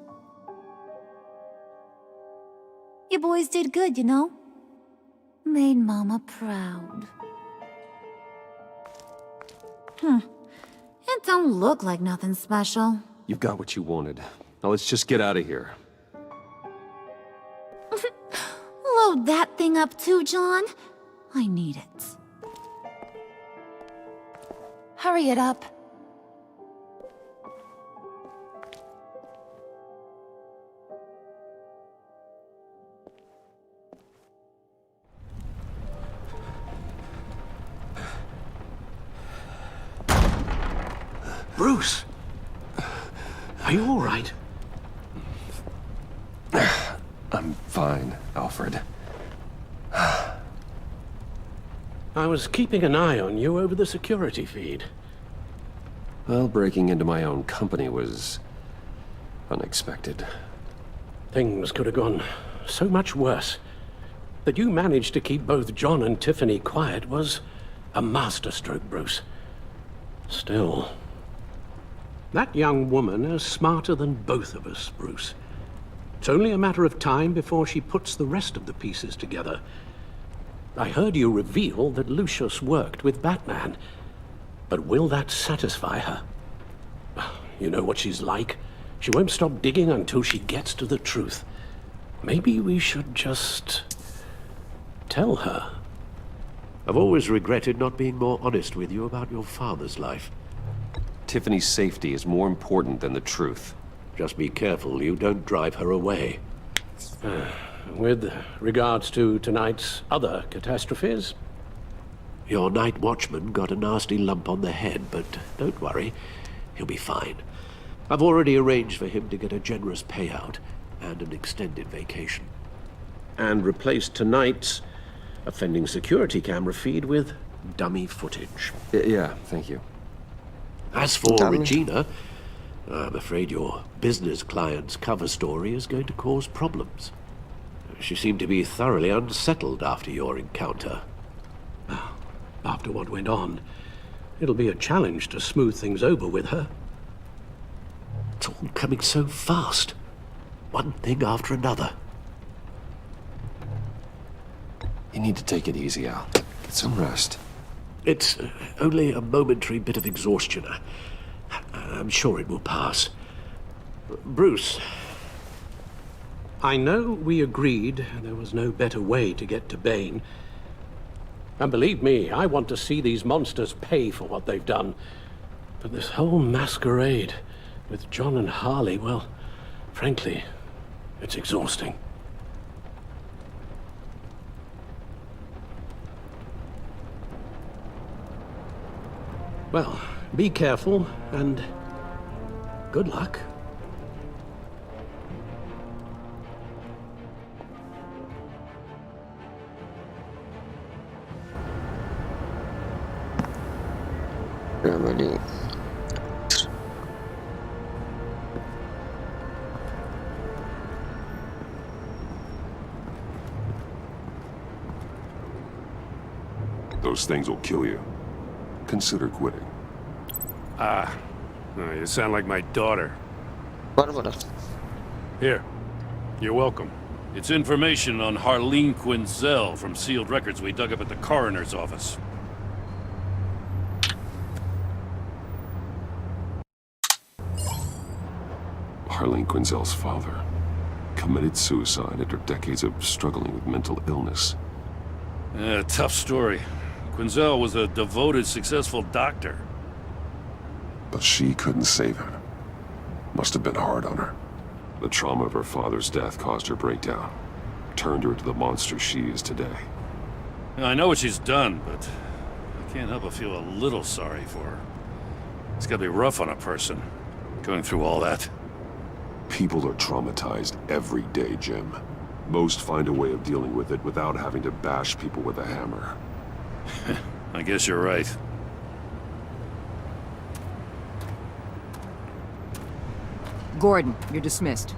You boys did good, you know? Made Mama proud. It don't look like nothing special. You've got what you wanted. Now let's just get out of here. Load that thing up too, John. I need it. Hurry it up. Bruce! Are you all right? I'm fine, Alfred. I was keeping an eye on you over the security feed. Well, breaking into my own company was unexpected. Things could have gone so much worse. That you managed to keep both John and Tiffany quiet was a masterstroke, Bruce. Still, that young woman is smarter than both of us, Bruce. It's only a matter of time before she puts the rest of the pieces together. I heard you reveal that Lucius worked with Batman. But will that satisfy her? You know what she's like. She won't stop digging until she gets to the truth. Maybe we should just tell her. I've always regretted not being more honest with you about your father's life. Tiffany's safety is more important than the truth. Just be careful you don't drive her away. With regards to tonight's other catastrophes? Your night watchman got a nasty lump on the head, but don't worry, he'll be fine. I've already arranged for him to get a generous payout and an extended vacation. And replaced tonight's offending security camera feed with dummy footage. Yeah, thank you. As for Regina, I'm afraid your business client's cover story is going to cause problems. She seemed to be thoroughly unsettled after your encounter. After what went on, it'll be a challenge to smooth things over with her. It's all coming so fast. One thing after another. You need to take it easy, Al. Get some rest. It's only a momentary bit of exhaustion. I'm sure it will pass. Bruce, I know we agreed there was no better way to get to Bane. And believe me, I want to see these monsters pay for what they've done. But this whole masquerade with John and Harley, well, frankly, it's exhausting. Well, be careful, and good luck. Family. Those things will kill you. Consider quitting. You sound like my daughter. Barbara. Here. You're welcome. It's information on Harleen Quinzel from sealed records we dug up at the coroner's office. Harleen Quinzel's father committed suicide after decades of struggling with mental illness. Yeah, tough story. Quinzel was a devoted, successful doctor. But she couldn't save him. Must have been hard on her. The trauma of her father's death caused her breakdown. Turned her into the monster she is today. I know what she's done, but I can't help but feel a little sorry for her. It's gotta be rough on a person, going through all that. People are traumatized every day, Jim. Most find a way of dealing with it without having to bash people with a hammer. I guess you're right. Gordon, you're dismissed.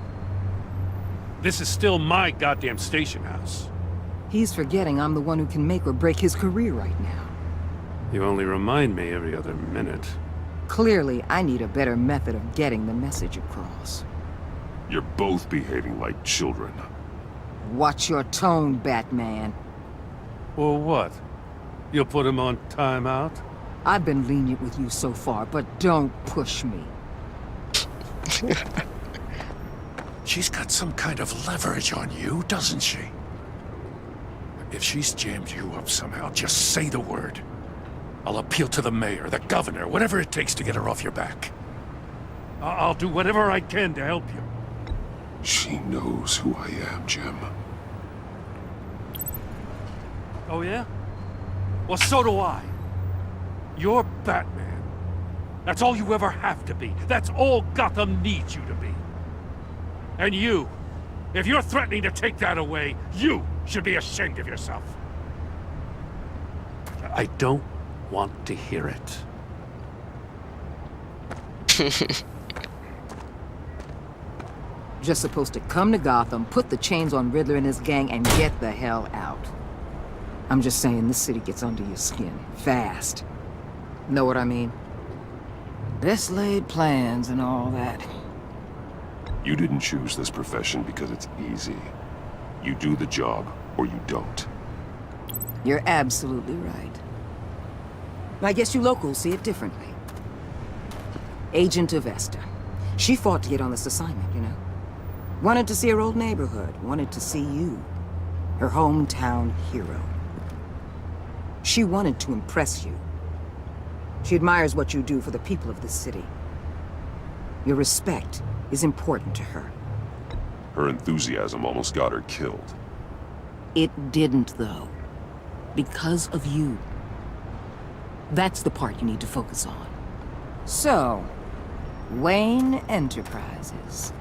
This is still my goddamn station house. He's forgetting I'm the one who can make or break his career right now. You only remind me every other minute. Clearly, I need a better method of getting the message across. You're both behaving like children. Watch your tone, Batman. Well, what? You'll put him on timeout? I've been lenient with you so far, but don't push me. She's got some kind of leverage on you, doesn't she? If she's jammed you up somehow, just say the word. I'll appeal to the mayor, the governor, whatever it takes to get her off your back. I'll do whatever I can to help you. She knows who I am, Jim. Oh, yeah? Well, so do I. You're Batman. That's all you ever have to be. That's all Gotham needs you to be. And you, if you're threatening to take that away, you should be ashamed of yourself. I don't want to hear it. Just supposed to come to Gotham, put the chains on Riddler and his gang, and get the hell out. I'm just saying, this city gets under your skin. Fast. Know what I mean? Best laid plans and all that. You didn't choose this profession because it's easy. You do the job, or you don't. You're absolutely right. I guess you locals see it differently. Agent of ESTE. She fought to get on this assignment, you know? Wanted to see her old neighborhood. Wanted to see you. Her hometown hero. She wanted to impress you. She admires what you do for the people of this city. Your respect is important to her. Her enthusiasm almost got her killed. It didn't, though. Because of you. That's the part you need to focus on. So, Wayne Enterprises.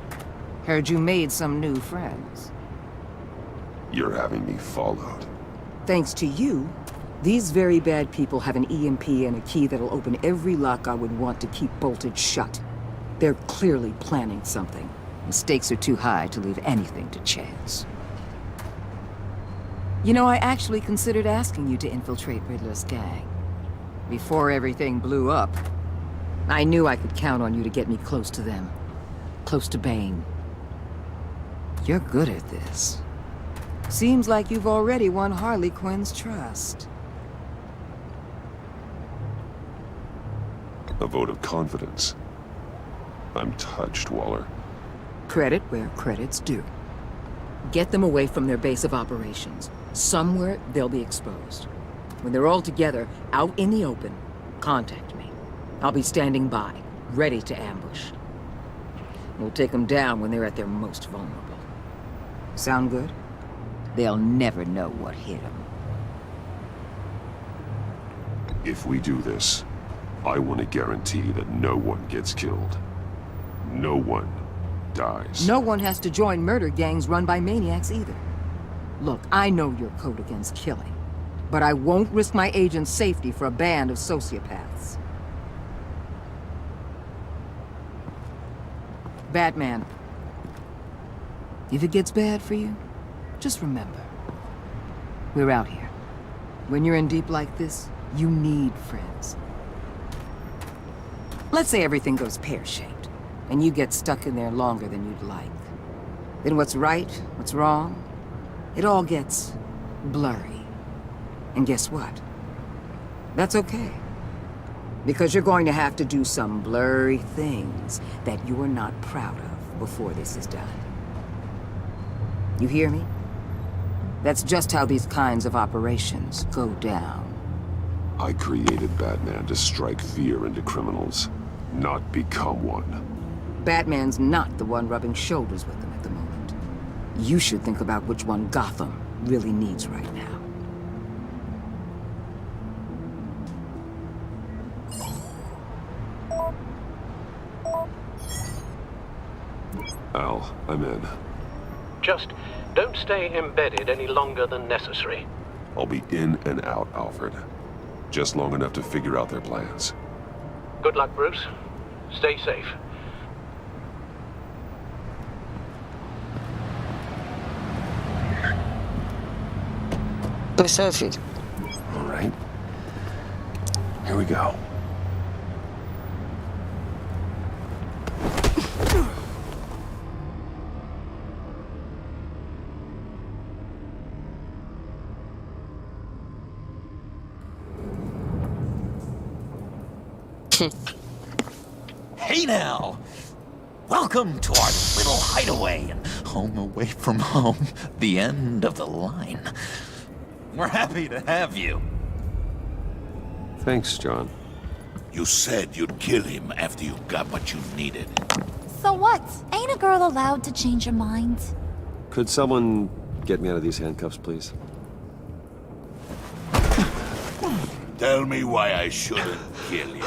Heard you made some new friends. You're having me followed. Thanks to you, these very bad people have an EMP and a key that'll open every lock I would want to keep bolted shut. They're clearly planning something. The stakes are too high to leave anything to chance. You know, I actually considered asking you to infiltrate Riddler's gang. Before everything blew up, I knew I could count on you to get me close to them. Close to Bane. You're good at this. Seems like you've already won Harley Quinn's trust. A vote of confidence. I'm touched, Waller. Credit where credit's due. Get them away from their base of operations. Somewhere they'll be exposed. When they're all together, out in the open, contact me. I'll be standing by, ready to ambush. We'll take them down when they're at their most vulnerable. Sound good? They'll never know what hit them. If we do this, I want to guarantee that no one gets killed. No one dies. No one has to join murder gangs run by maniacs either. Look, I know your code against killing, but I won't risk my agent's safety for a band of sociopaths. Batman, if it gets bad for you, just remember, we're out here. When you're in deep like this, you need friends. Let's say everything goes pear-shaped, and you get stuck in there longer than you'd like. Then what's right, what's wrong, it all gets blurry. And guess what? That's okay. Because you're going to have to do some blurry things that you're not proud of before this is done. You hear me? That's just how these kinds of operations go down. I created Batman to strike fear into criminals, not become one. Batman's not the one rubbing shoulders with them at the moment. You should think about which one Gotham really needs right now. Al, I'm in. Just don't stay embedded any longer than necessary. I'll be in and out, Alfred. Just long enough to figure out their plans. Good luck, Bruce. Stay safe. Perfect. All right. Here we go. Hey now! Welcome to our little hideaway and home away from home, the end of the line. We're happy to have you. Thanks, John. You said you'd kill him after you got what you needed. So what? Ain't a girl allowed to change her mind? Could someone get me out of these handcuffs, please? Tell me why I shouldn't kill you.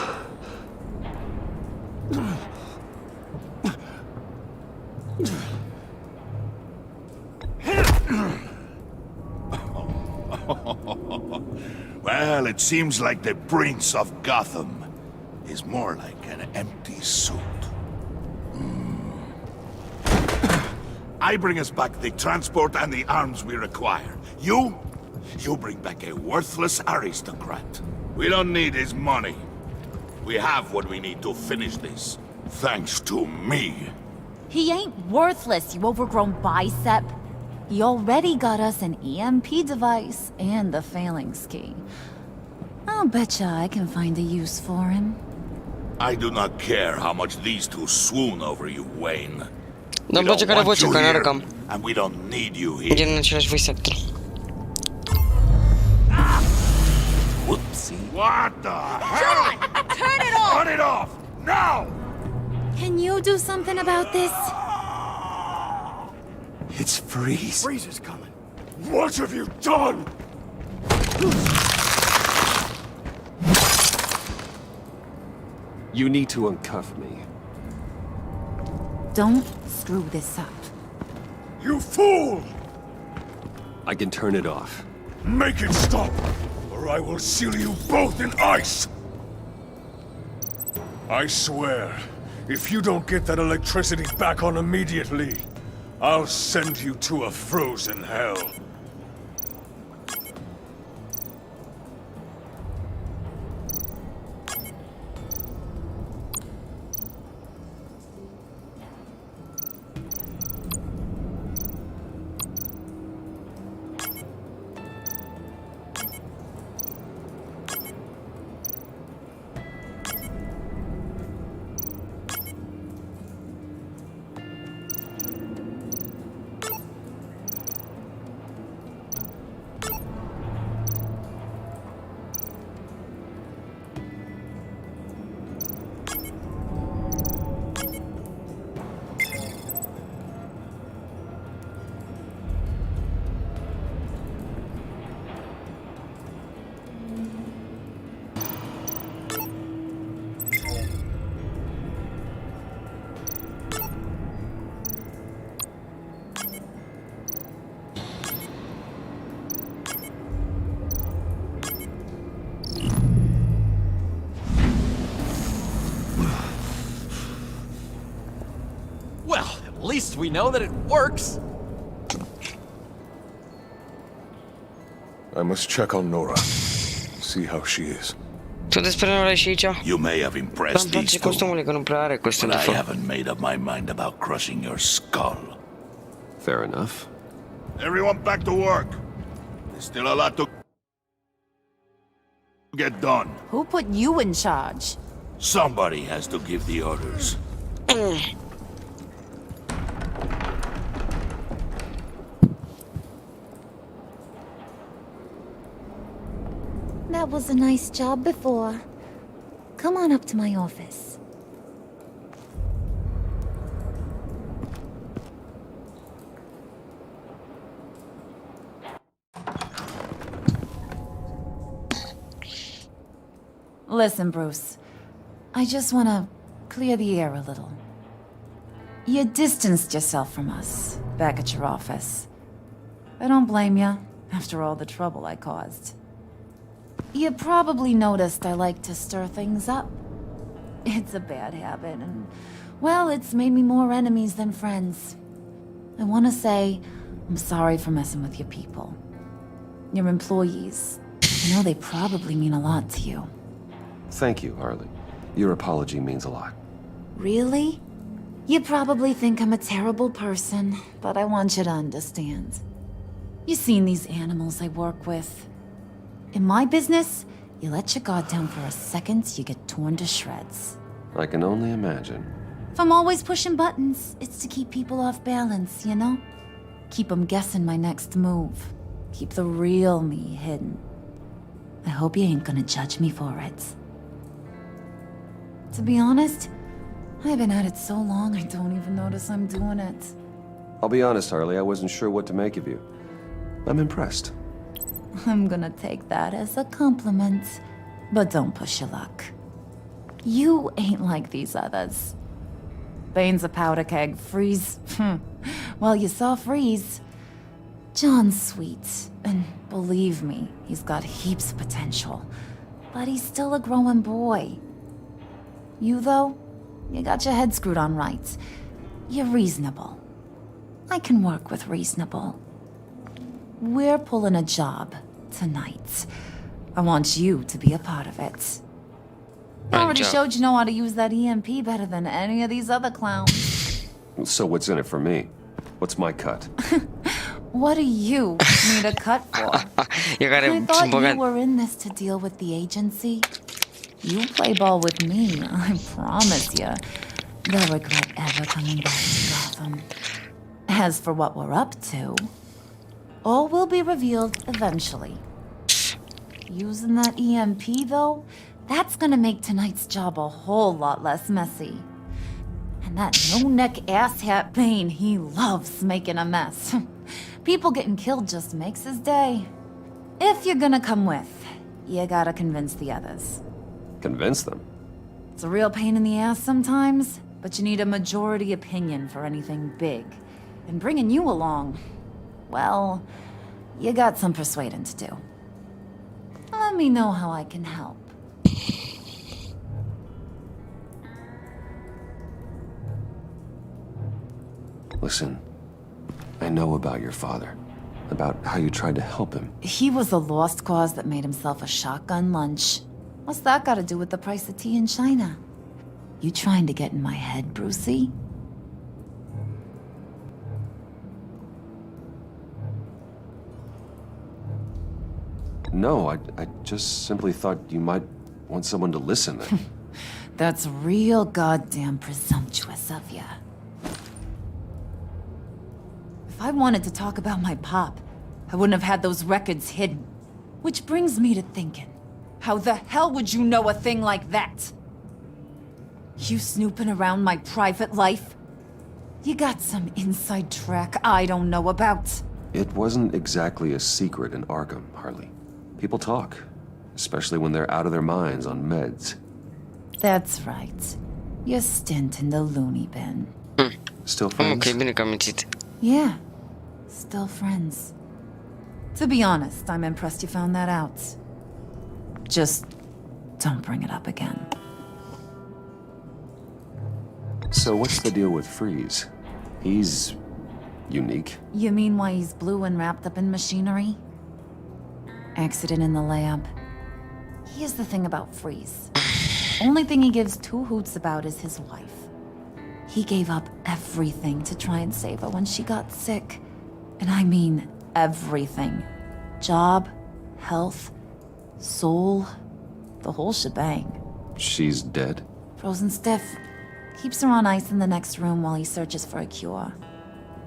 Well, it seems like the Prince of Gotham is more like an empty suit. I bring us back the transport and the arms we require. You bring back a worthless aristocrat. We don't need his money. We have what we need to finish this, thanks to me. He ain't worthless, you overgrown bicep. He already got us an EMP device and the phalanx key. I'll betcha I can find a use for him. I do not care how much these two swoon over you, Wayne. Îmi place care voce, că n-arăcam. And we don't need you here. Gen în același voice actor. Whoopsie. What the hell? John! Turn it off! Turn it off! Now! Can you do something about this? It's Freeze. Freeze is coming. What have you done? You need to uncuff me. Don't screw this up. You fool! I can turn it off. Make it stop, or I will seal you both in ice! I swear, if you don't get that electricity back on immediately, I'll send you to a frozen hell. least we know that it works. I must check on Nora. See how she is. Tu despre Nora și aici? You may have Îmi impressed place these two, costumul, că nu prea are costum but de I foc. haven't made up my mind about crushing your skull. Fair enough. Everyone back to work. There's still a lot to get done. Who put you in charge? Somebody has to give the orders. That was a nice job before. Come on up to my office. Listen, Bruce. I just want to clear the air a little. You distanced yourself from us back at your office. I don't blame you, after all the trouble I caused. You probably noticed I like to stir things up. It's a bad habit, and, well, it's made me more enemies than friends. I want to say I'm sorry for messing with your people. Your employees. I know they probably mean a lot to you. Thank you, Harley. Your apology means a lot. Really? You probably think I'm a terrible person, but I want you to understand. You've seen these animals I work with. In my business, you let your guard down for a second, you get torn to shreds. I can only imagine. If I'm always pushing buttons, it's to keep people off balance, you know? Keep them guessing my next move. Keep the real me hidden. I hope you ain't gonna judge me for it. To be honest, I've been at it so long I don't even notice I'm doing it. I'll be honest, Harley, I wasn't sure what to make of you. I'm impressed. I'm gonna take that as a compliment, but don't push your luck. You ain't like these others. Bane's a powder keg, Freeze. Well, you saw Freeze. John's sweet, and believe me, he's got heaps of potential. But he's still a growing boy. You, though, you got your head screwed on right. You're reasonable. I can work with reasonable. We're pulling a job tonight. I want you to be a part of it. I already showed you know how to use that EMP better than any of these other clowns. So what's in it for me? What's my cut? What do you need a cut for? I thought you were in this to deal with the agency. You play ball with me, I promise you. They'll regret ever coming back to Gotham. As for what we're up to, all will be revealed eventually. Using that EMP, though, that's gonna make tonight's job a whole lot less messy. And that no-neck asshat Bane, he loves making a mess. People getting killed just makes his day. If you're gonna come with, you gotta convince the others. Convince them? It's a real pain in the ass sometimes, but you need a majority opinion for anything big. And bringing you along, well, you got some persuading to do. Let me know how I can help. Listen, I know about your father. About how you tried to help him. He was a lost cause that made himself a shotgun lunch. What's that got to do with the price of tea in China? You trying to get in my head, Brucey? No, I just simply thought you might want someone to listen. That's real goddamn presumptuous of you. If I wanted to talk about my pop, I wouldn't have had those records hidden. Which brings me to thinking, how the hell would you know a thing like that? You snooping around my private life? You got some inside track I don't know about. It wasn't exactly a secret in Arkham, Harley. People talk, especially when they're out of their minds on meds. That's right. Your stint in the loony bin. Still friends? Ok, bine că am mințit. Yeah, still friends. To be honest, I'm impressed you found that out. Just don't bring it up again. So what's the deal with Freeze? He's unique. You mean why he's blue and wrapped up in machinery? Accident in the lab. Here's the thing about Freeze. Only thing he gives two hoots about is his wife. He gave up everything to try and save her when she got sick. And I mean everything. Job, health, soul, the whole shebang. She's dead? Frozen stiff. Keeps her on ice in the next room while he searches for a cure.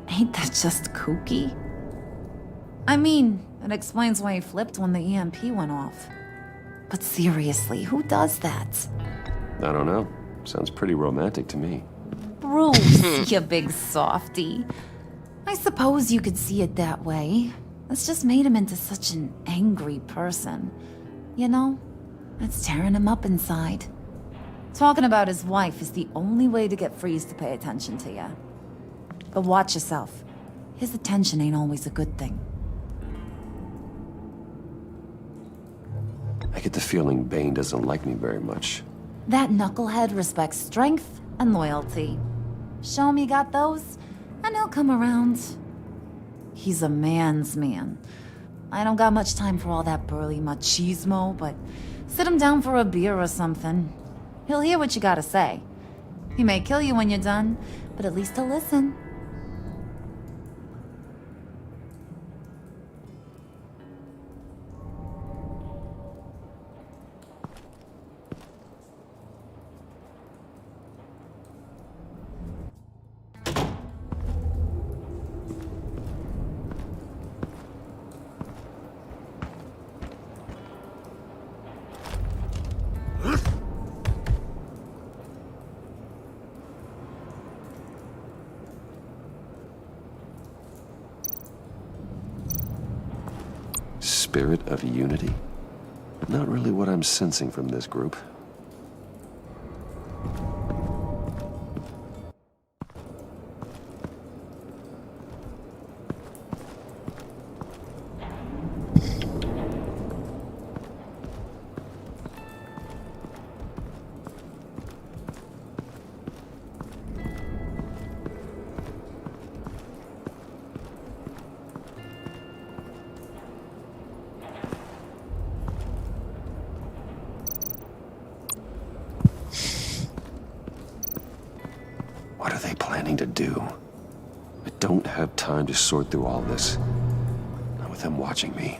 Ain't that just kooky? I mean, it explains why he flipped when the EMP went off. But seriously, who does that? I don't know. Sounds pretty romantic to me. Bruce, you big softy. I suppose you could see it that way. That's just made him into such an angry person. You know, it's tearing him up inside. Talking about his wife is the only way to get Freeze to pay attention to you. But watch yourself. His attention ain't always a good thing. I get the feeling Bane doesn't like me very much. That knucklehead respects strength and loyalty. Show him you got those, and he'll come around. He's a man's man. I don't got much time for all that burly machismo, but sit him down for a beer or something. He'll hear what you gotta say. He may kill you when you're done, but at least he'll listen. Spirit of unity? Not really what I'm sensing from this group. What are they planning to do? I don't have time to sort through all this. Not with him watching me.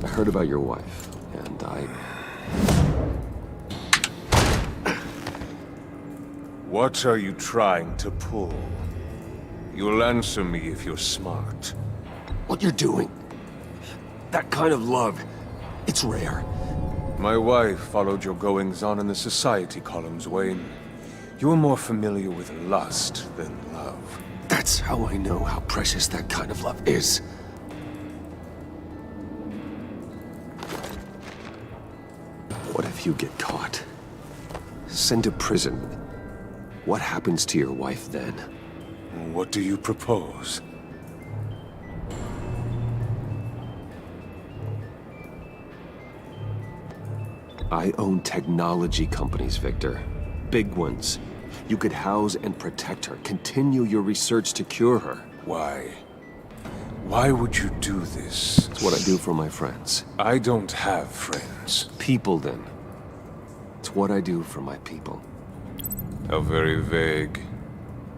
I heard about your wife, and What are you trying to pull? You'll answer me if you're smart. What you're doing? That kind of love, it's rare. My wife followed your goings-on in the society columns, Wayne. You are more familiar with lust than love. That's how I know how precious that kind of love is. What if you get caught? Sent to prison. What happens to your wife then? What do you propose? I own technology companies, Victor. Big ones. You could house and protect her, continue your research to cure her. Why? Why would you do this? It's what I do for my friends. I don't have friends. People, then. It's what I do for my people. How very vague.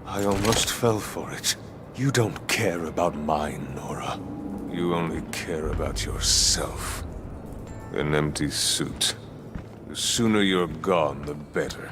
I almost fell for it. You don't care about mine, Nora. You only care about yourself. An empty suit. The sooner you're gone, the better.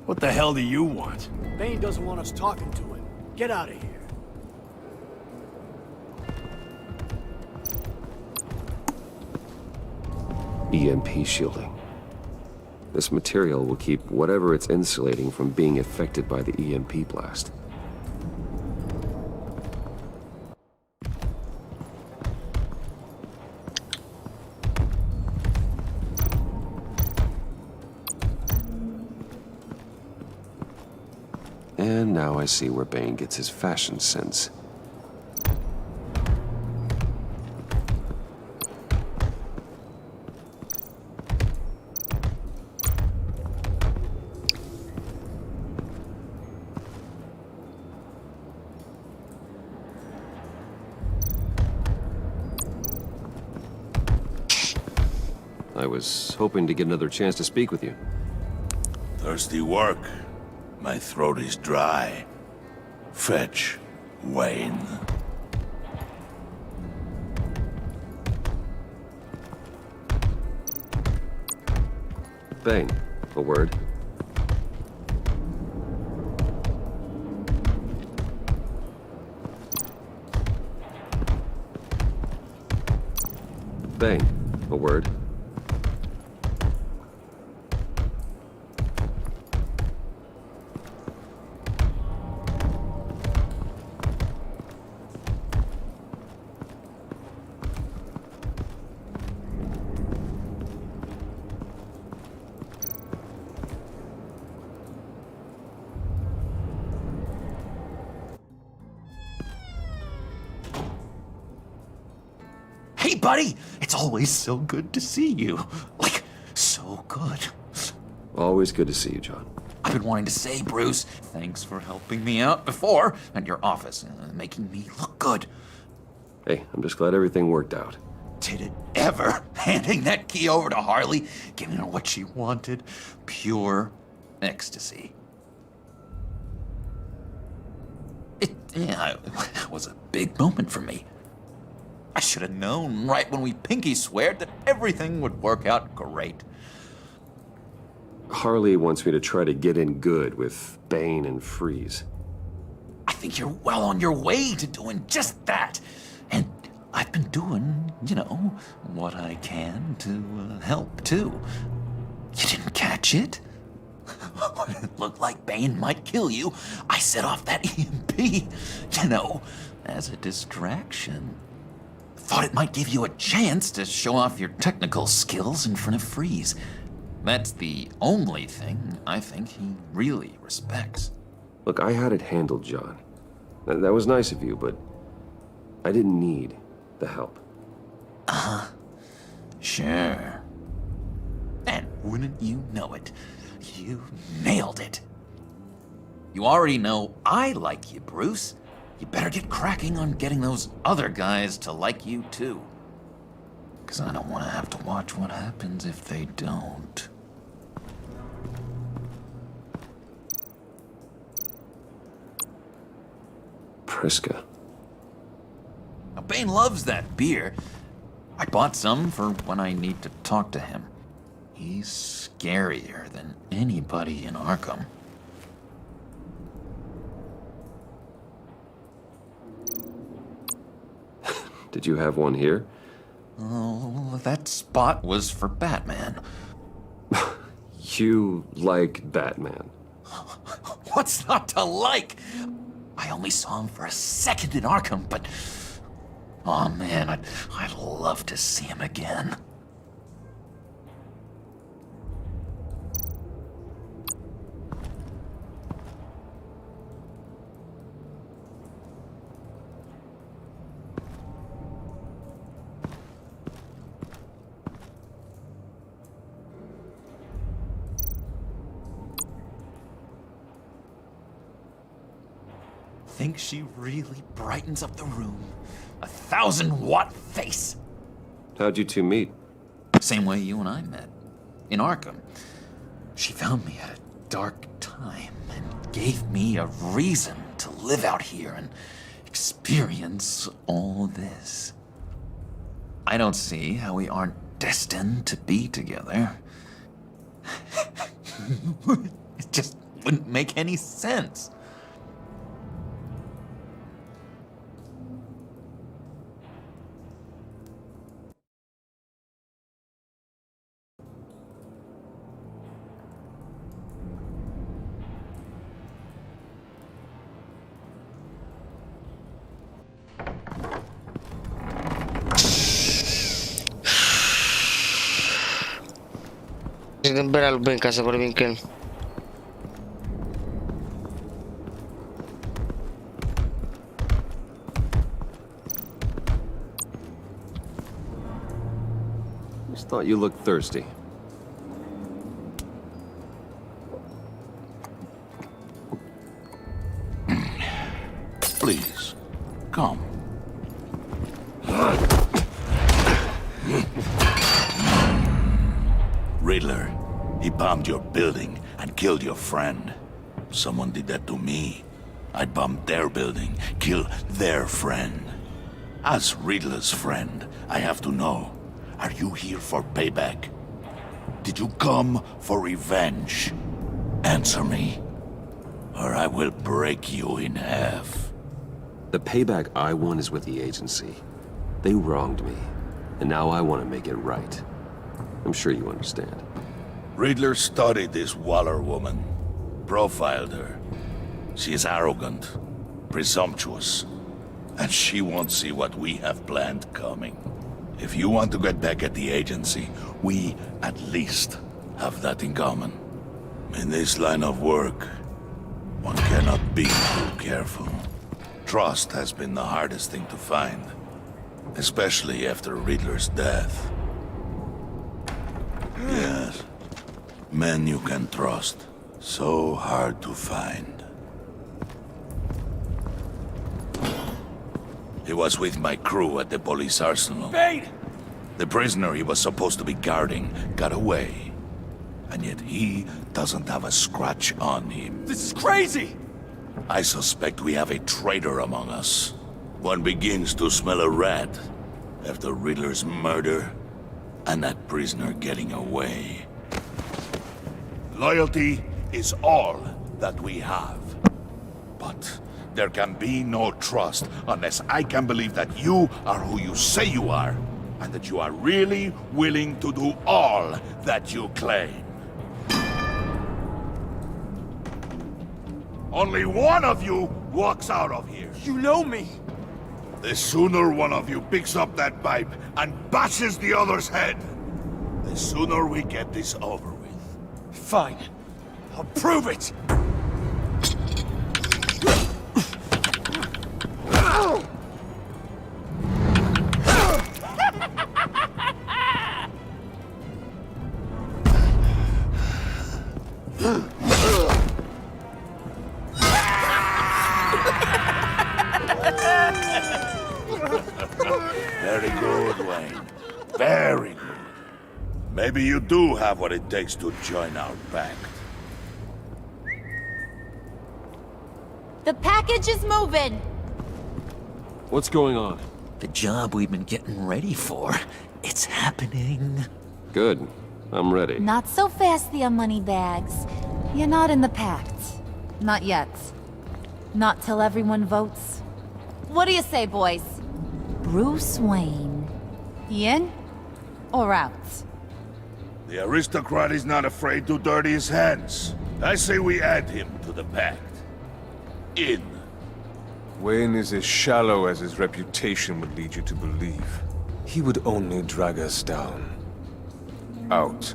What the hell do you want? Bane doesn't want us talking to him. Get out of here. EMP shielding. This material will keep whatever it's insulating from being affected by the EMP blast. And now I see where Bane gets his fashion sense. I was hoping to get another chance to speak with you. Thirsty work. My throat is dry. Fetch, Wayne. Bane, a word. Bane, a word. Hey, buddy! It's always so good to see you. Like, so good. Always good to see you, John. I've been wanting to say, Bruce, thanks for helping me out before at your office, making me look good. Hey, I'm just glad everything worked out. Did it ever? Handing that key over to Harley, giving her what she wanted. Pure ecstasy. It was a big moment for me. I should have known right when we pinky sweared that everything would work out great. Harley wants me to try to get in good with Bane and Freeze. I think you're well on your way to doing just that. And I've been doing, what I can to help, too. You didn't catch it? When it looked like Bane might kill you, I set off that EMP, as a distraction. Thought it might give you a chance to show off your technical skills in front of Freeze. That's the only thing I think he really respects. Look, I had it handled, John. That was nice of you, but I didn't need the help. Uh-huh. Sure. And wouldn't you know it, you nailed it. You already know I like you, Bruce. You better get cracking on getting those other guys to like you, too. 'Cause I don't want to have to watch what happens if they don't. Priska. Now, Bane loves that beer. I bought some for when I need to talk to him. He's scarier than anybody in Arkham. Did you have one here? Oh, that spot was for Batman. You like Batman. What's not to like? I only saw him for a second in Arkham, but... oh man, I'd love to see him again. Think she really brightens up the room. 1,000-watt face. How'd you two meet? Same way you and I met. In Arkham. She found me at a dark time and gave me a reason to live out here and experience all this. I don't see how we aren't destined to be together. It just wouldn't make any sense. Și dăm berea lui Ben ca să vorbim cu el. Just thought you looked thirsty. Please, come. Riddler, he bombed your building and killed your friend. Someone did that to me. I'd bomb their building, kill their friend. As Riddler's friend, I have to know, are you here for payback? Did you come for revenge? Answer me, or I will break you in half. The payback I want is with the agency. They wronged me, and now I want to make it right. I'm sure you understand. Riddler studied this Waller woman, profiled her. She is arrogant, presumptuous, and she won't see what we have planned coming. If you want to get back at the agency, we at least have that in common. In this line of work, one cannot be too careful. Trust has been the hardest thing to find, especially after Riddler's death. Yes, men you can trust, so hard to find. He was with my crew at the police arsenal. Bait! The prisoner he was supposed to be guarding got away. And yet he doesn't have a scratch on him. This is crazy! I suspect we have a traitor among us. One begins to smell a rat after Riddler's murder and that prisoner getting away. Loyalty is all that we have. But there can be no trust unless I can believe that you are who you say you are, and that you are really willing to do all that you claim. Only one of you walks out of here. You know me! The sooner one of you picks up that pipe and bashes the other's head, the sooner we get this over with. Fine. I'll prove it! Very good, Wayne. Very good. Maybe you do have what it takes to join our pact. The package is moving! What's going on? The job we've been getting ready for. It's happening. Good. I'm ready. Not so fast, the Moneybags. You're not in the pact. Not yet. Not till everyone votes. What do you say, boys? Bruce Wayne. In or out? The aristocrat is not afraid to dirty his hands. I say we add him to the pact. In. Wayne is as shallow as his reputation would lead you to believe. He would only drag us down. Out.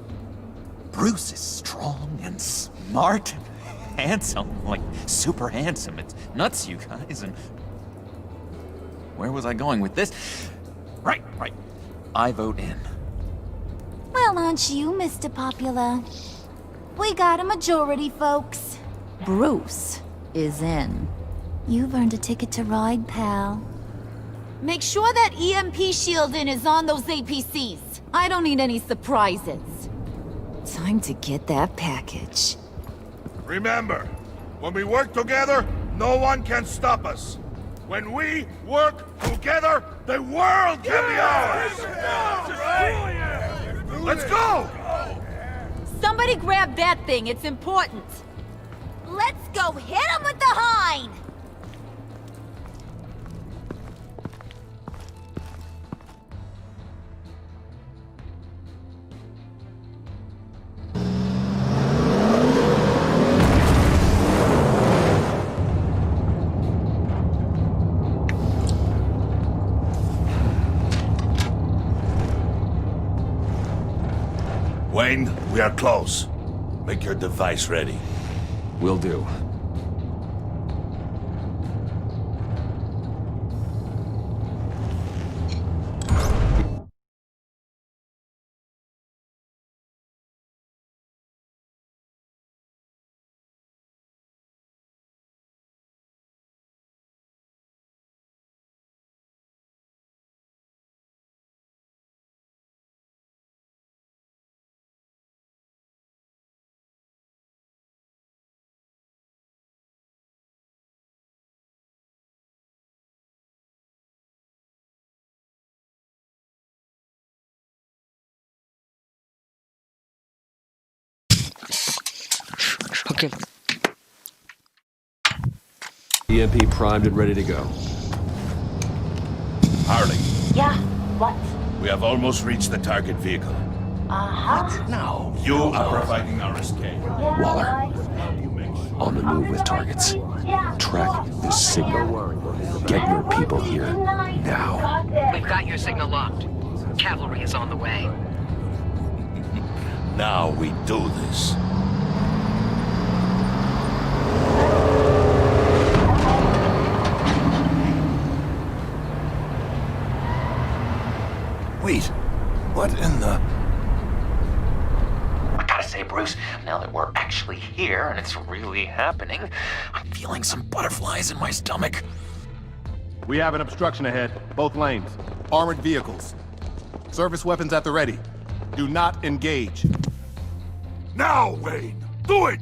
Bruce is strong and smart and handsome. Like, super handsome. It's nuts, you guys, and... Where was I going with this? Right. I vote in. Well, aren't you, Mr. Popular? We got a majority, folks. Bruce is in. You've earned a ticket to ride, pal. Make sure that EMP shielding is on those APCs. I don't need any surprises. Time to get that package. Remember, when we work together, no one can stop us. When we work together, the world can be ours! Let's go! Somebody grab that thing, it's important. Let's go hit him with the hind! Wayne, we are close. Make your device ready. Will do. Okay. EMP primed and ready to go. Harley, Yeah, what? we have almost reached the target vehicle. Uh-huh. Now, you are providing our escape. Waller, on the move with targets. Track this signal. Get your people here now. We've got your signal locked. Cavalry is on the way. Now we do this. Wait, what in the... I gotta say, Bruce, now that we're actually here and it's really happening, I'm feeling some butterflies in my stomach. We have an obstruction ahead, both lanes. Armored vehicles. Service weapons at the ready. Do not engage. Now, Wayne! Do it!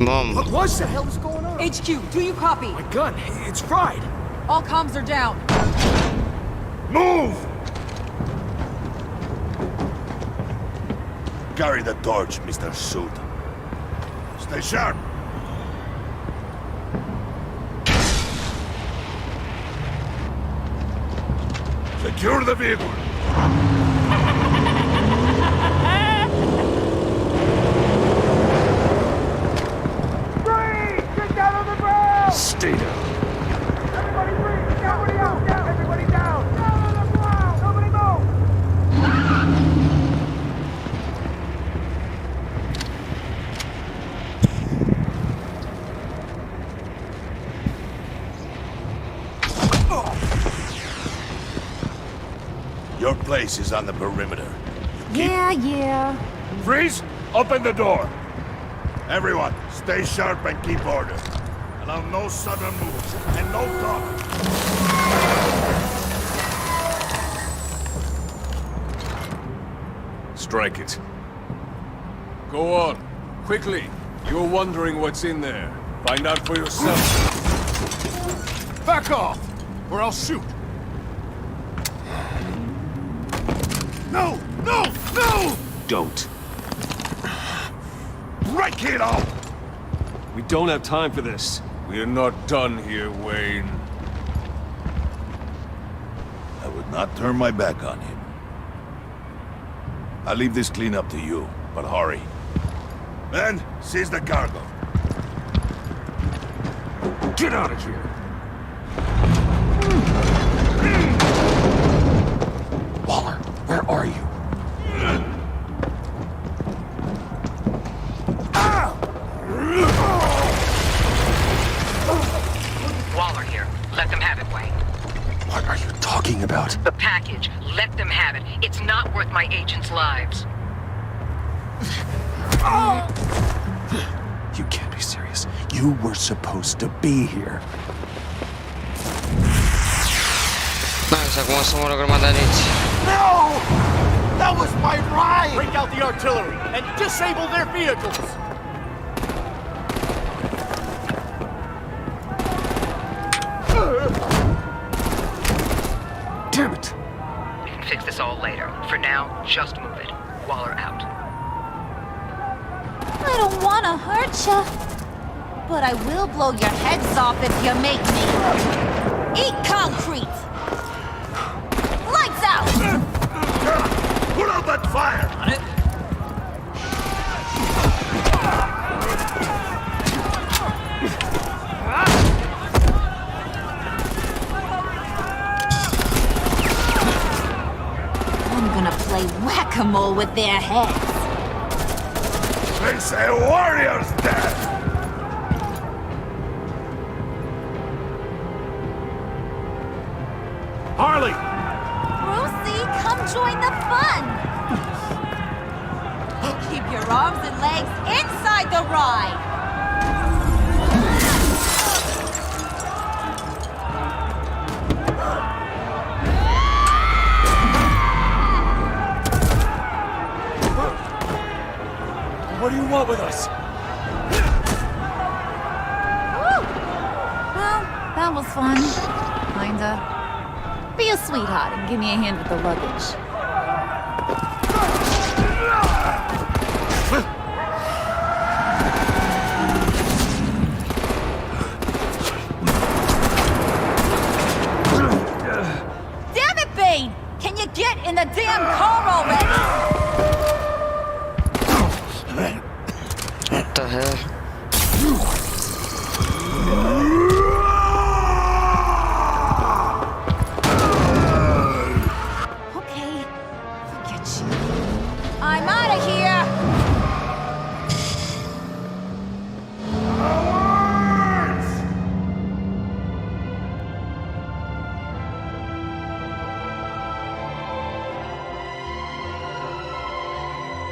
Mom. What the hell is going on? HQ, do you copy? My gun, it's fried. All comms are down. Move! Carry the torch, Mr. Suit. Stay sharp. Secure the vehicle. Stay down. Everybody breathe! Everybody out! Down! Everybody down! Down on the ground! Nobody move! Your place is on the perimeter. Yeah. Freeze! Open the door! Everyone, stay sharp and keep order. Allow no sudden moves and no talk. Strike it. Go on. Quickly. You're wondering what's in there. Find out for yourself. Back off, or I'll shoot. No! No! No! Don't. Break it out! We don't have time for this. We're not done here, Wayne. I would not turn my back on him. I'll leave this cleanup to you, but hurry. Men, seize the cargo. Get out of here! Waller, where are you? Waller here. Let them have it, Wayne. What are you talking about? The package. Let them have it. It's not worth my agents' lives. You can't be serious. You were supposed to be here. Nice, acum o să mor o grămadă de aici. No! That was my ride! Break out the artillery and disable their vehicles! Damn it! We can fix this all later. For now, just move it. Waller out. I don't want to hurt you, but I will blow your heads off if you make me. Eat concrete! Lights out! Put out that fire! On it. play whack-a-mole with their heads. They say warrior's dead! Harley! Brucey, come join the fun! Keep your arms and legs inside the ride! What do you want with us? Woo! Well, that was fun. Kinda. Be a sweetheart and give me a hand with the luggage. Damn it, Bane! Can you get in the damn car already? What the hell? Okay, forget you. I'm out of here!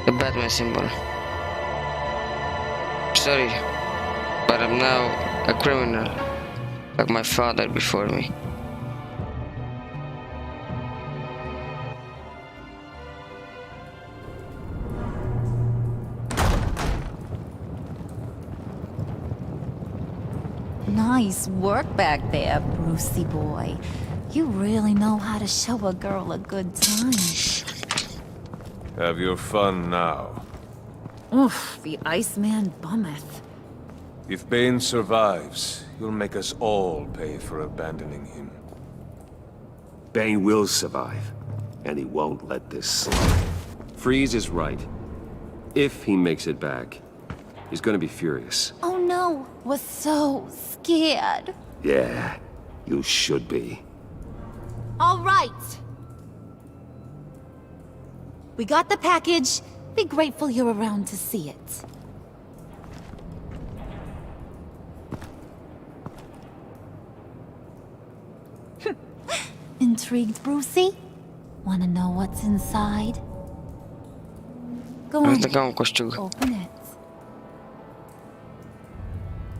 The Batman symbol. Sorry, but I'm now a criminal, like my father before me. Nice work back there, Brucey boy. You really know how to show a girl a good time. Have your fun now. Oof, the Iceman bummeth. If Bane survives, he'll make us all pay for abandoning him. Bane will survive, and he won't let this slide. Freeze is right. If he makes it back, he's gonna be furious. Oh no, was so scared. Yeah, you should be. All right. We got the package. Be grateful you're around to see it. Intrigued, Brucey? Wanna know what's inside? Go on, open it.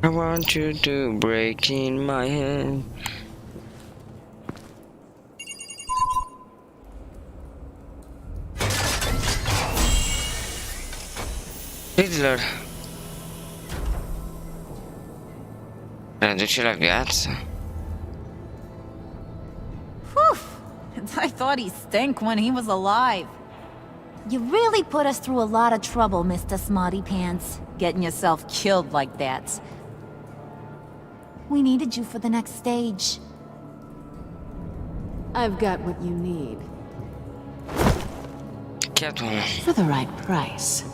I want you to break in my head. Riddler. Reduce la viață. I thought he stank when he was alive. You really put us through a lot of trouble, Mr. Smarty Pants, getting yourself killed like that. We needed you for the next stage. I've got what you need. Catwoman. For the right price.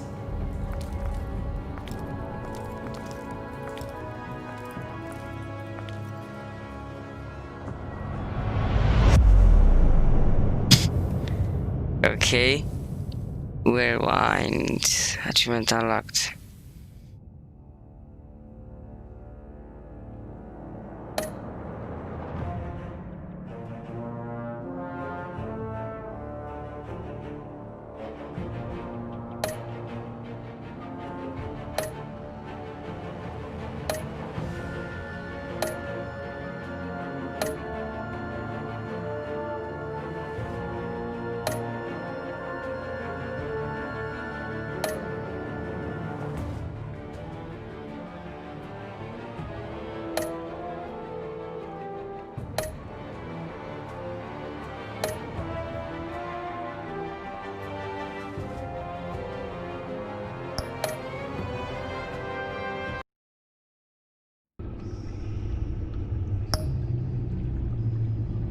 Okay. Rewind. Achievement unlocked.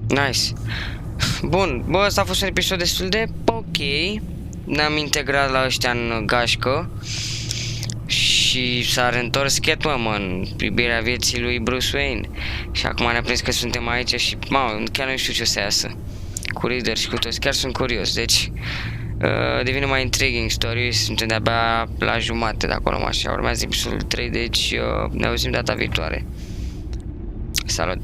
Nice. Bun, bă, ăsta a fost un episod destul de ok. Ne-am integrat la ăștia în gașcă. Și s-a reîntors Catwoman, iubirea vieții lui Bruce Wayne. Și acum ne-a prins că suntem aici și, chiar nu știu ce o să iasă. Cu Riddler și cu toți, chiar sunt curios. Deci, devine mai intriguing story, suntem de-abia la jumate de acolo, așa, urmează episodul 3, deci ne auzim data viitoare. Salut!